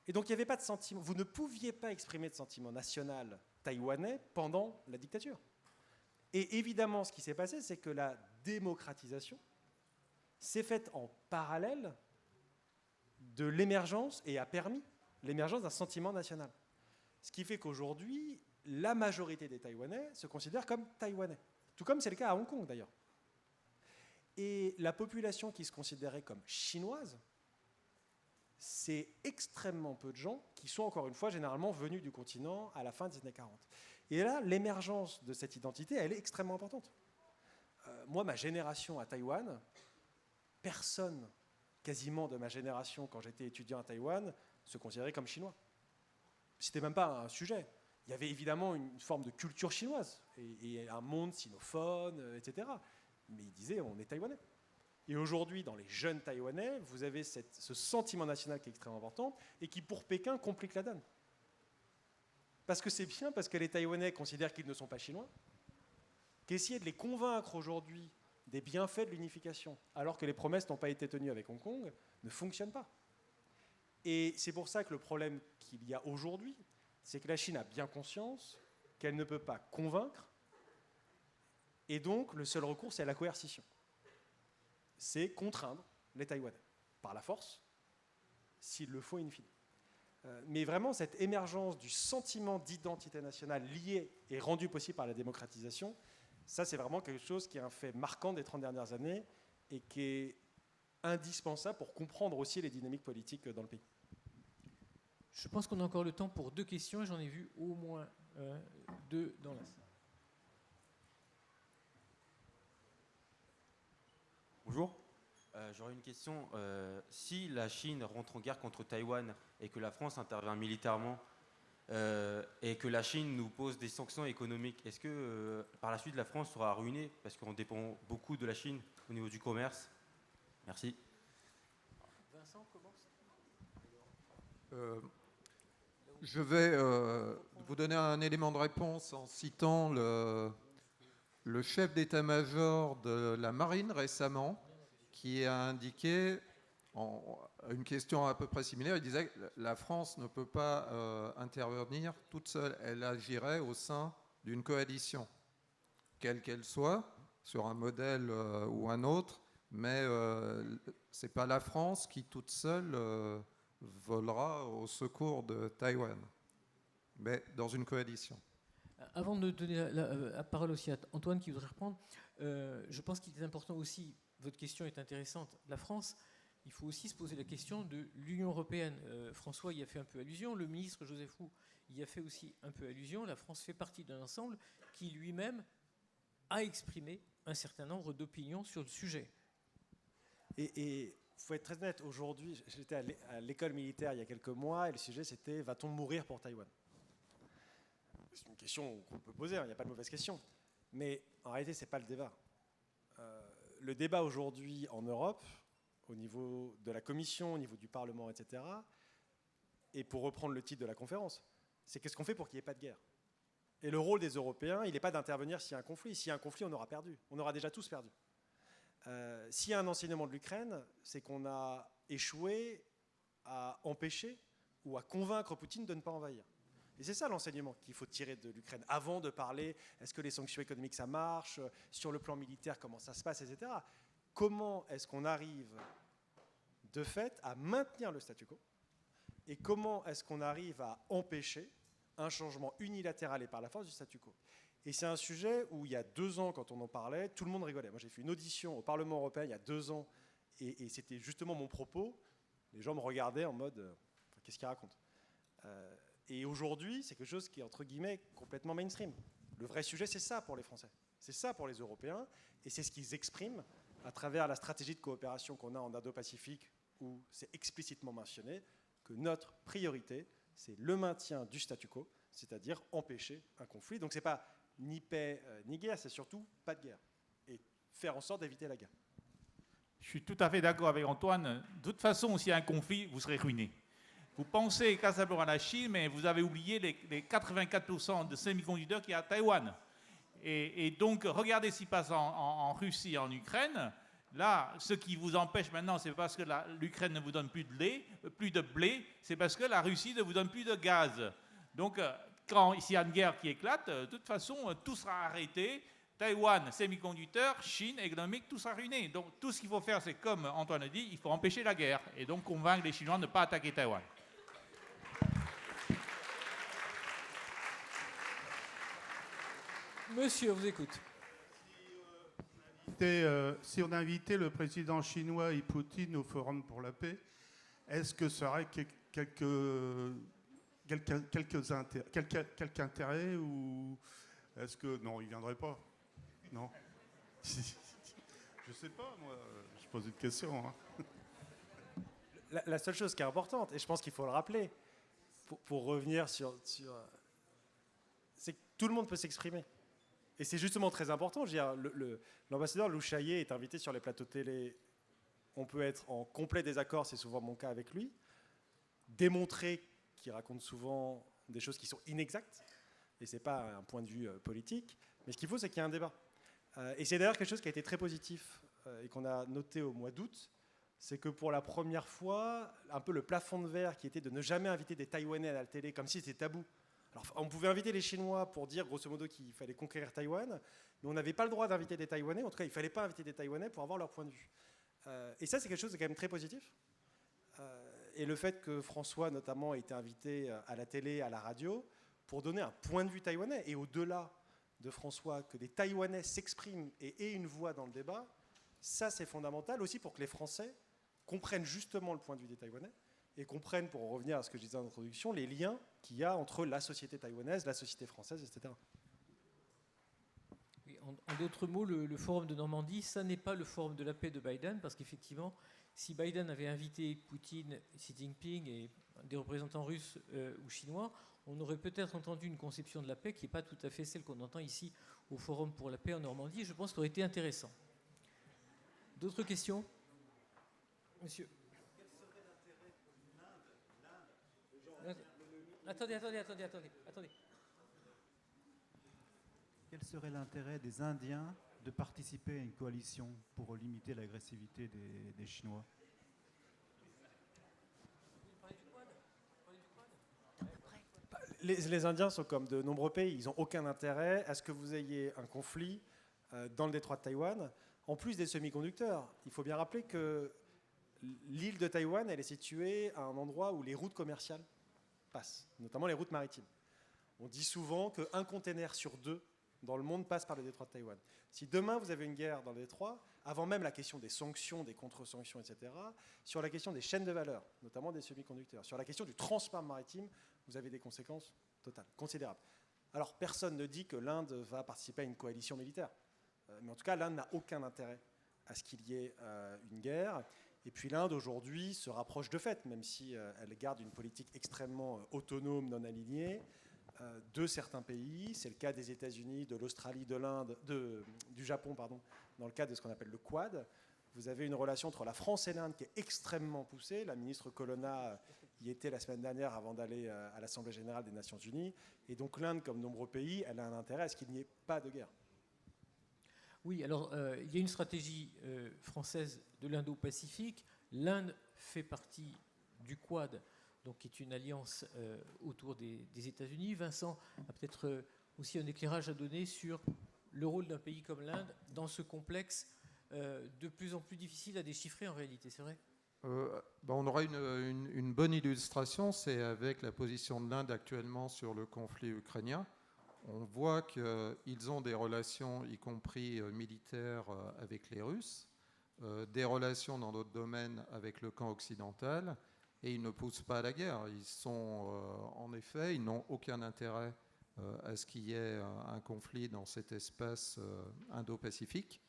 Et donc il n'y avait pas de sentiment, vous ne pouviez pas exprimer de sentiment national taïwanais pendant la dictature. Et évidemment, ce qui s'est passé, c'est que la démocratisation s'est faite en parallèle de l'émergence et a permis l'émergence d'un sentiment national. Ce qui fait qu'aujourd'hui, la majorité des Taïwanais se considèrent comme Taïwanais. Tout comme c'est le cas à Hong Kong d'ailleurs. Et la population qui se considérait comme chinoise, c'est extrêmement peu de gens qui sont encore une fois généralement venus du continent à la fin des années 40. Et là, l'émergence de cette identité, elle est extrêmement importante. Moi, ma génération à Taïwan, personne quasiment de ma génération, quand j'étais étudiant à Taïwan, se considérait comme chinois. C'était même pas un sujet. Il y avait évidemment une forme de culture chinoise et un monde sinophone, etc. Mais ils disaient on est taïwanais. Et aujourd'hui, dans les jeunes taïwanais, vous avez ce sentiment national qui est extrêmement important et qui, pour Pékin, complique la donne. Parce que c'est bien, parce que les Taïwanais considèrent qu'ils ne sont pas chinois, qu'essayer de les convaincre aujourd'hui des bienfaits de l'unification, alors que les promesses n'ont pas été tenues avec Hong Kong, ne fonctionne pas. Et c'est pour ça que le problème qu'il y a aujourd'hui, c'est que la Chine a bien conscience qu'elle ne peut pas convaincre, et donc le seul recours, c'est la coercition. C'est contraindre les Taïwanais, par la force, s'il le faut in fine. Mais vraiment, cette émergence du sentiment d'identité nationale lié et rendu possible par la démocratisation, ça c'est vraiment quelque chose qui est un fait marquant des 30 dernières années et qui est indispensable pour comprendre aussi les dynamiques politiques dans le pays. Je pense qu'on a encore le temps pour 2 questions et j'en ai vu au moins 2 dans la salle. Bonjour. J'aurais une question. Si la Chine rentre en guerre contre Taïwan et que la France intervient militairement et que la Chine nous pose des sanctions économiques, est-ce que par la suite la France sera ruinée parce qu'on dépend beaucoup de la Chine au niveau du commerce? Merci. Vincent, commence. Je vais vous donner un élément de réponse en citant le chef d'état-major de la marine récemment, qui a indiqué, à une question à peu près similaire, il disait que la France ne peut pas intervenir toute seule, elle agirait au sein d'une coalition, quelle qu'elle soit, sur un modèle ou un autre, mais ce n'est pas la France qui toute seule volera au secours de Taïwan, mais dans une coalition. Avant de donner la parole aussi à Antoine qui voudrait reprendre, je pense qu'il est important aussi, votre question est intéressante, la France, il faut aussi se poser la question de l'Union européenne. François y a fait un peu allusion, le ministre Joseph Roux y a fait aussi un peu allusion, la France fait partie d'un ensemble qui lui-même a exprimé un certain nombre d'opinions sur le sujet. Et il faut être très honnête, aujourd'hui, j'étais à l'école militaire il y a quelques mois et le sujet c'était « Va-t-on mourir pour Taïwan ?» C'est une question qu'on peut poser, il n'y a pas de mauvaise question. Mais en réalité, ce n'est pas le débat. Le débat aujourd'hui en Europe, au niveau de la Commission, au niveau du Parlement, etc., et pour reprendre le titre de la conférence, c'est qu'est-ce qu'on fait pour qu'il n'y ait pas de guerre? Et le rôle des Européens, il n'est pas d'intervenir s'il y a un conflit. S'il y a un conflit, on aura perdu. On aura déjà tous perdu. S'il y a un enseignement de l'Ukraine, c'est qu'on a échoué à empêcher ou à convaincre Poutine de ne pas envahir. Et c'est ça l'enseignement qu'il faut tirer de l'Ukraine, avant de parler, est-ce que les sanctions économiques ça marche, sur le plan militaire comment ça se passe, etc. Comment est-ce qu'on arrive de fait à maintenir le statu quo et comment est-ce qu'on arrive à empêcher un changement unilatéral et par la force du statu quo. Et c'est un sujet où il y a 2 ans, quand on en parlait, tout le monde rigolait. Moi, j'ai fait une audition au Parlement européen il y a 2 ans, et c'était justement mon propos. Les gens me regardaient en mode qu'est-ce qu'il raconte? Et aujourd'hui, c'est quelque chose qui est entre guillemets complètement mainstream. Le vrai sujet, c'est ça pour les Français, c'est ça pour les Européens, et c'est ce qu'ils expriment à travers la stratégie de coopération qu'on a en Indo-Pacifique, où c'est explicitement mentionné que notre priorité, c'est le maintien du statu quo, c'est-à-dire empêcher un conflit. Donc c'est pas ni paix ni guerre, c'est surtout pas de guerre, et faire en sorte d'éviter la guerre. Je suis tout à fait d'accord avec Antoine. De toute façon, s'il y a un conflit, vous serez ruiné. Vous pensez qu'à savoir à la Chine, mais vous avez oublié les 84% de semi-conducteurs qu'il y a à Taïwan. Et donc, regardez ce qui passe en Russie et en Ukraine. Là, ce qui vous empêche maintenant, c'est parce que l'Ukraine ne vous donne plus de blé, c'est parce que la Russie ne vous donne plus de gaz. Donc, quand s'il y a une guerre qui éclate, de toute façon, tout sera arrêté. Taïwan, semi-conducteurs, Chine, économique, tout sera ruiné. Donc, tout ce qu'il faut faire, c'est comme Antoine a dit, il faut empêcher la guerre. Et donc, convaincre les Chinois de ne pas attaquer Taïwan. Monsieur, on vous écoute. Si on invitait le président chinois et Poutine au Forum pour la paix, est-ce que ça aurait quelques intérêts ou est-ce que... Non, il ne viendrait pas. Non. Je ne sais pas, moi. Je pose une question. Hein. La seule chose qui est importante, et je pense qu'il faut le rappeler, pour revenir sur c'est que tout le monde peut s'exprimer. Et c'est justement très important. Je veux dire, l'ambassadeur Lou Chaillet est invité sur les plateaux de télé. On peut être en complet désaccord, c'est souvent mon cas avec lui. Démontrer qu'il raconte souvent des choses qui sont inexactes. Et ce n'est pas un point de vue politique. Mais ce qu'il faut, c'est qu'il y ait un débat. Et c'est d'ailleurs quelque chose qui a été très positif et qu'on a noté au mois d'août. C'est que pour la première fois, un peu le plafond de verre qui était de ne jamais inviter des Taïwanais à la télé, comme si c'était tabou. Alors, on pouvait inviter les Chinois pour dire, grosso modo, qu'il fallait conquérir Taïwan, mais on n'avait pas le droit d'inviter des Taïwanais. En tout cas, il ne fallait pas inviter des Taïwanais pour avoir leur point de vue. Et ça, c'est quelque chose de quand même très positif. Et le fait que François, notamment, ait été invité à la télé, à la radio, pour donner un point de vue taïwanais, et au-delà de François, que des Taïwanais s'expriment et aient une voix dans le débat, ça, c'est fondamental aussi pour que les Français comprennent justement le point de vue des Taïwanais, et comprennent, pour en revenir à ce que je disais en introduction, les liens qu'il y a entre la société taïwanaise, la société française, etc. Oui, en d'autres mots, le forum de Normandie, ça n'est pas le forum de la paix de Biden, parce qu'effectivement, si Biden avait invité Poutine, Xi Jinping et des représentants russes ou chinois, on aurait peut-être entendu une conception de la paix qui n'est pas tout à fait celle qu'on entend ici au forum pour la paix en Normandie. Je pense que ça aurait été intéressant. D'autres questions? Monsieur. Attendez. Quel serait l'intérêt des Indiens de participer à une coalition pour limiter l'agressivité des Chinois? Les Indiens sont comme de nombreux pays, ils n'ont aucun intérêt à ce que vous ayez un conflit dans le détroit de Taïwan. En plus des semi-conducteurs, il faut bien rappeler que l'île de Taïwan, elle est située à un endroit où les routes commerciales passent, notamment les routes maritimes. On dit souvent qu'un container sur 2 dans le monde passe par le détroit de Taïwan. Si demain vous avez une guerre dans le détroit, avant même la question des sanctions, des contre-sanctions, etc., sur la question des chaînes de valeur, notamment des semi-conducteurs, sur la question du transport maritime, vous avez des conséquences totales, considérables. Alors personne ne dit que l'Inde va participer à une coalition militaire, mais en tout cas l'Inde n'a aucun intérêt à ce qu'il y ait une guerre. Et puis l'Inde aujourd'hui se rapproche de fait, même si elle garde une politique extrêmement autonome, non alignée, de certains pays. C'est le cas des États-Unis, de l'Australie, de l'Inde, du Japon, pardon, dans le cadre de ce qu'on appelle le Quad. Vous avez une relation entre la France et l'Inde qui est extrêmement poussée. La ministre Colonna y était la semaine dernière avant d'aller à l'Assemblée générale des Nations unies. Et donc l'Inde, comme nombreux pays, elle a un intérêt à ce qu'il n'y ait pas de guerre. Oui, alors il y a une stratégie française de l'Indo-Pacifique. L'Inde fait partie du Quad, donc qui est une alliance autour des États-Unis. Vincent a peut-être aussi un éclairage à donner sur le rôle d'un pays comme l'Inde dans ce complexe de plus en plus difficile à déchiffrer en réalité, c'est vrai? On aura une bonne illustration, c'est avec la position de l'Inde actuellement sur le conflit ukrainien. on voit qu'ils ont des relations, y compris militaires, avec les Russes, des relations dans d'autres domaines avec le camp occidental, et ils ne poussent pas à la guerre. Ils sont, en effet, ils n'ont aucun intérêt à ce qu'il y ait un conflit dans cet espace indo-pacifique.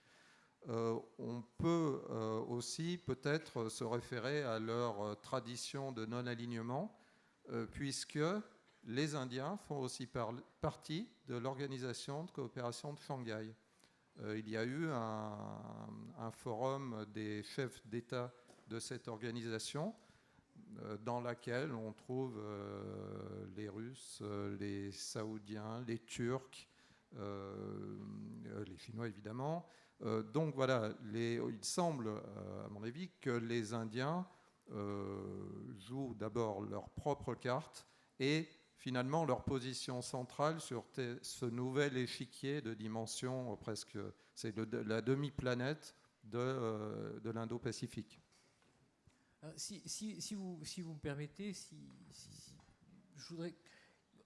On peut aussi peut-être se référer à leur tradition de non-alignement, puisque les Indiens font aussi partie de l'Organisation de coopération de Shanghai. Il y a eu un forum des chefs d'État de cette organisation dans laquelle on trouve les Russes, les Saoudiens, les Turcs, les Chinois évidemment. Donc voilà, il semble, à mon avis, que les Indiens jouent d'abord leur propre carte et finalement leur position centrale sur ce nouvel échiquier de dimension presque, c'est la demi-planète de l'Indo-Pacifique. Si vous me permettez, je voudrais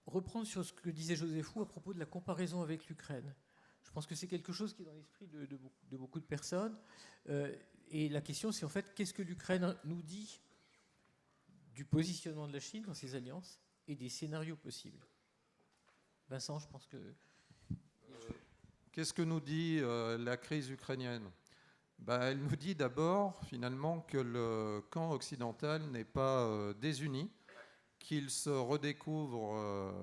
reprendre sur ce que disait Joseph Roux à propos de la comparaison avec l'Ukraine. Je pense que c'est quelque chose qui est dans l'esprit de beaucoup de personnes. Et la question, c'est en fait, qu'est-ce que l'Ukraine nous dit du positionnement de la Chine dans ses alliances et des scénarios possibles? Vincent, je pense que... Qu'est-ce que nous dit la crise ukrainienne? Elle nous dit d'abord, finalement, que le camp occidental n'est pas désuni, qu'il se redécouvre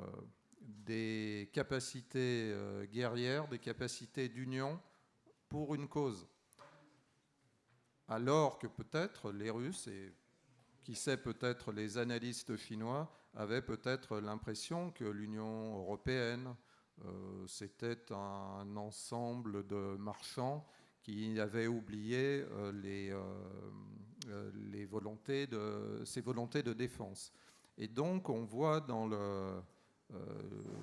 des capacités guerrières, des capacités d'union pour une cause. Alors que peut-être les Russes, et qui sait peut-être les analystes chinois, avaient peut-être l'impression que l'Union européenne, c'était un ensemble de marchands qui avaient oublié ses volontés de défense. Et donc on voit dans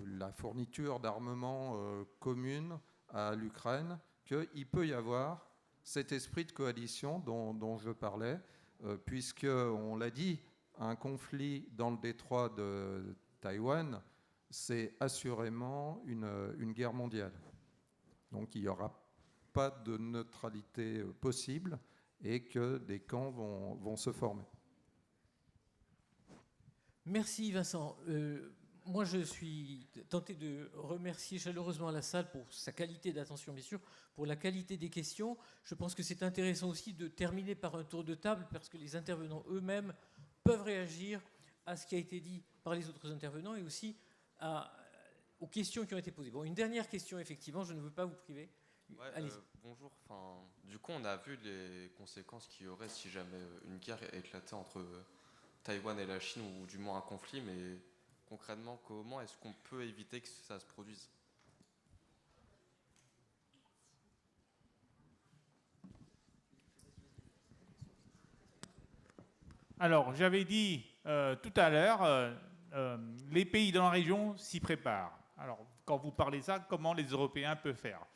la fourniture d'armement commune à l'Ukraine qu'il peut y avoir cet esprit de coalition dont je parlais, puisqu'on l'a dit, un conflit dans le détroit de Taïwan, c'est assurément une guerre mondiale. Donc il n'y aura pas de neutralité possible et que des camps vont se former. Merci Vincent. Moi, je suis tenté de remercier chaleureusement la salle pour sa qualité d'attention, bien sûr, pour la qualité des questions. Je pense que c'est intéressant aussi de terminer par un tour de table parce que les intervenants eux-mêmes peuvent réagir à ce qui a été dit par les autres intervenants et aussi aux questions qui ont été posées. Bon, une dernière question, effectivement, je ne veux pas vous priver. Ouais, bonjour. Du coup, on a vu les conséquences qu'il y aurait si jamais une guerre éclatait entre Taïwan et la Chine, ou du moins un conflit, mais concrètement, comment est-ce qu'on peut éviter que ça se produise? Alors, j'avais dit tout à l'heure, les pays dans la région s'y préparent. Alors, quand vous parlez de ça, comment les Européens peuvent faire?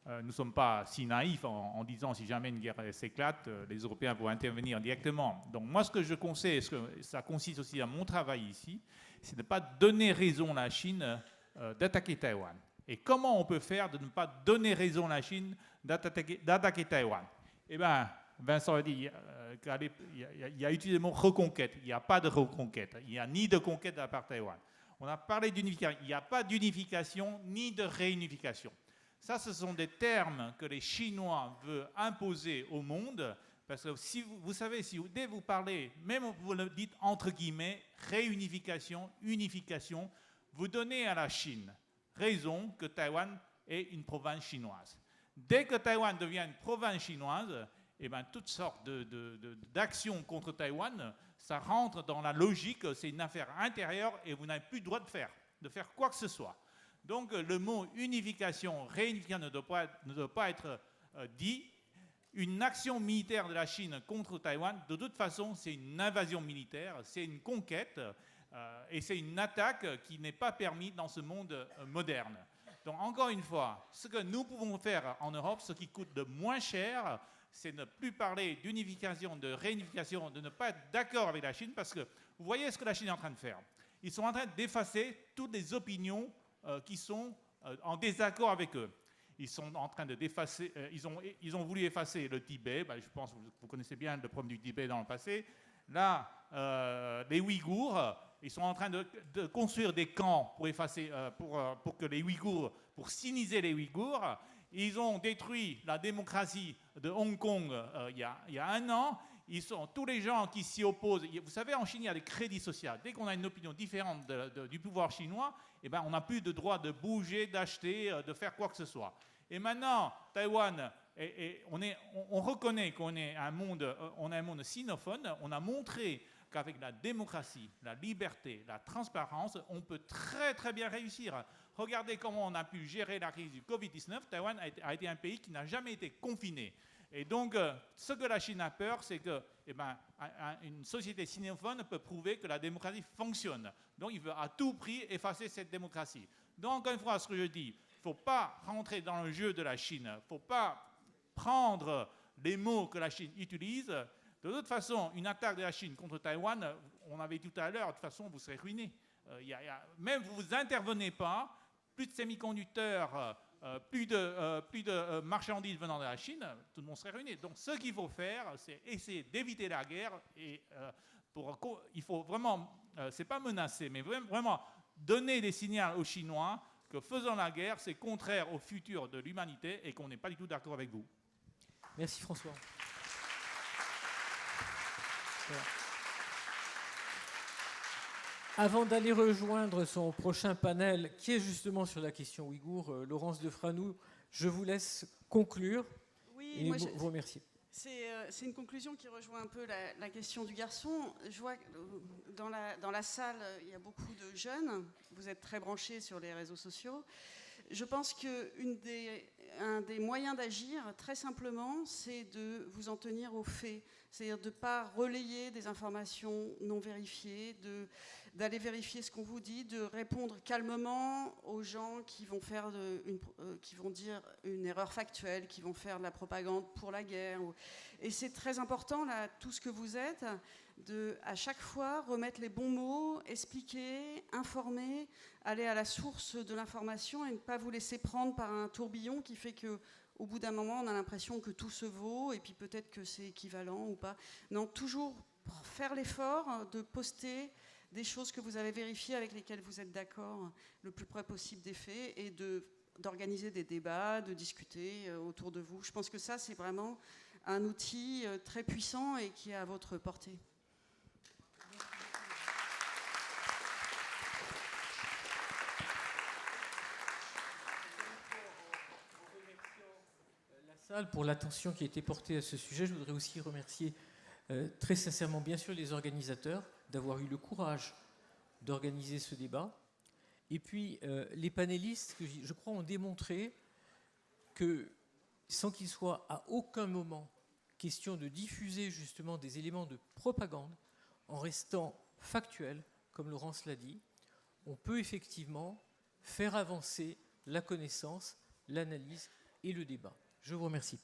Nous ne sommes pas si naïfs en disant si jamais une guerre s'éclate, les Européens vont intervenir directement. Donc moi, ce que je conseille, et ça consiste aussi à mon travail ici, c'est de ne pas donner raison à la Chine d'attaquer Taïwan. Et comment on peut faire de ne pas donner raison à la Chine d'attaquer Taïwan? Eh bien, Vincent a dit, il a utilisé le mot reconquête. Il n'y a pas de reconquête. Il n'y a ni de conquête de la part de Taïwan. On a parlé d'unification. Il n'y a pas d'unification ni de réunification. Ça, ce sont des termes que les Chinois veulent imposer au monde, parce que si vous savez, dès que vous parlez, même vous le dites entre guillemets, réunification, unification, vous donnez à la Chine raison que Taïwan est une province chinoise. Dès que Taïwan devient une province chinoise, eh bien, toutes sortes d'actions contre Taïwan, ça rentre dans la logique, c'est une affaire intérieure et vous n'avez plus le droit de faire quoi que ce soit. Donc le mot unification, réunification ne doit pas être dit. Une action militaire de la Chine contre Taïwan, de toute façon, c'est une invasion militaire, c'est une conquête et c'est une attaque qui n'est pas permise dans ce monde moderne. Donc encore une fois, ce que nous pouvons faire en Europe, ce qui coûte le moins cher, c'est ne plus parler d'unification, de réunification, de ne pas être d'accord avec la Chine, parce que vous voyez ce que la Chine est en train de faire. Ils sont en train d'effacer toutes les opinions qui sont en désaccord avec eux. Ils sont en train de défacer, ils ont voulu effacer le Tibet. Je pense que vous connaissez bien le problème du Tibet dans le passé. Là, les Ouïghours, ils sont en train de construire des camps pour effacer, pour que les Ouïghours, pour siniser les Ouïghours. Ils ont détruit la démocratie de Hong Kong il y a 1 an. Tous les gens qui s'y opposent. Vous savez, en Chine, il y a des crédits sociaux. Dès qu'on a une opinion différente du pouvoir chinois, on n'a plus de droit de bouger, d'acheter, de faire quoi que ce soit. Et maintenant, Taïwan, on reconnaît qu'on est un monde sinophone. On a montré qu'avec la démocratie, la liberté, la transparence, on peut très très bien réussir. Regardez comment on a pu gérer la crise du Covid-19. Taïwan a été un pays qui n'a jamais été confiné. Et donc, ce que la Chine a peur, c'est que une société sinophone peut prouver que la démocratie fonctionne. Donc, il veut à tout prix effacer cette démocratie. Donc, encore une fois, ce que je dis, il ne faut pas rentrer dans le jeu de la Chine. Il ne faut pas prendre les mots que la Chine utilise. De toute façon, une attaque de la Chine contre Taïwan, on avait dit tout à l'heure, de toute façon, vous serez ruinés. Même vous n'intervenez pas, plus de semi-conducteurs, plus de marchandises venant de la Chine, tout le monde serait ruiné. Donc ce qu'il faut faire, c'est essayer d'éviter la guerre. Et il faut vraiment, c'est pas menacer, mais vraiment donner des signaux aux Chinois que faisant la guerre, c'est contraire au futur de l'humanité et qu'on n'est pas du tout d'accord avec vous. Merci François. Avant d'aller rejoindre son prochain panel, qui est justement sur la question ouïghour, Laurence Defranou, je vous laisse conclure et vous remercier. C'est une conclusion qui rejoint un peu la question du garçon. Je vois que dans la salle, il y a beaucoup de jeunes. Vous êtes très branchés sur les réseaux sociaux. Je pense qu'un des moyens d'agir, très simplement, c'est de vous en tenir aux faits. C'est-à-dire de ne pas relayer des informations non vérifiées, d'aller vérifier ce qu'on vous dit, de répondre calmement aux gens qui vont dire une erreur factuelle, qui vont faire de la propagande pour la guerre. Et c'est très important, là, tout ce que vous êtes, à chaque fois remettre les bons mots, expliquer, informer, aller à la source de l'information et ne pas vous laisser prendre par un tourbillon qui fait qu'au bout d'un moment, on a l'impression que tout se vaut et puis peut-être que c'est équivalent ou pas. Non, toujours faire l'effort de poster des choses que vous avez vérifiées avec lesquelles vous êtes d'accord le plus près possible des faits et d'organiser des débats, de discuter autour de vous. Je pense que ça, c'est vraiment un outil très puissant et qui est à votre portée. Pour l'attention qui a été portée à ce sujet. Je voudrais aussi remercier très sincèrement, bien sûr, les organisateurs d'avoir eu le courage d'organiser ce débat. Et puis, les panélistes, que je crois, ont démontré que, sans qu'il soit à aucun moment question de diffuser justement des éléments de propagande, en restant factuel, comme Laurence l'a dit, on peut effectivement faire avancer la connaissance, l'analyse et le débat. Je vous remercie.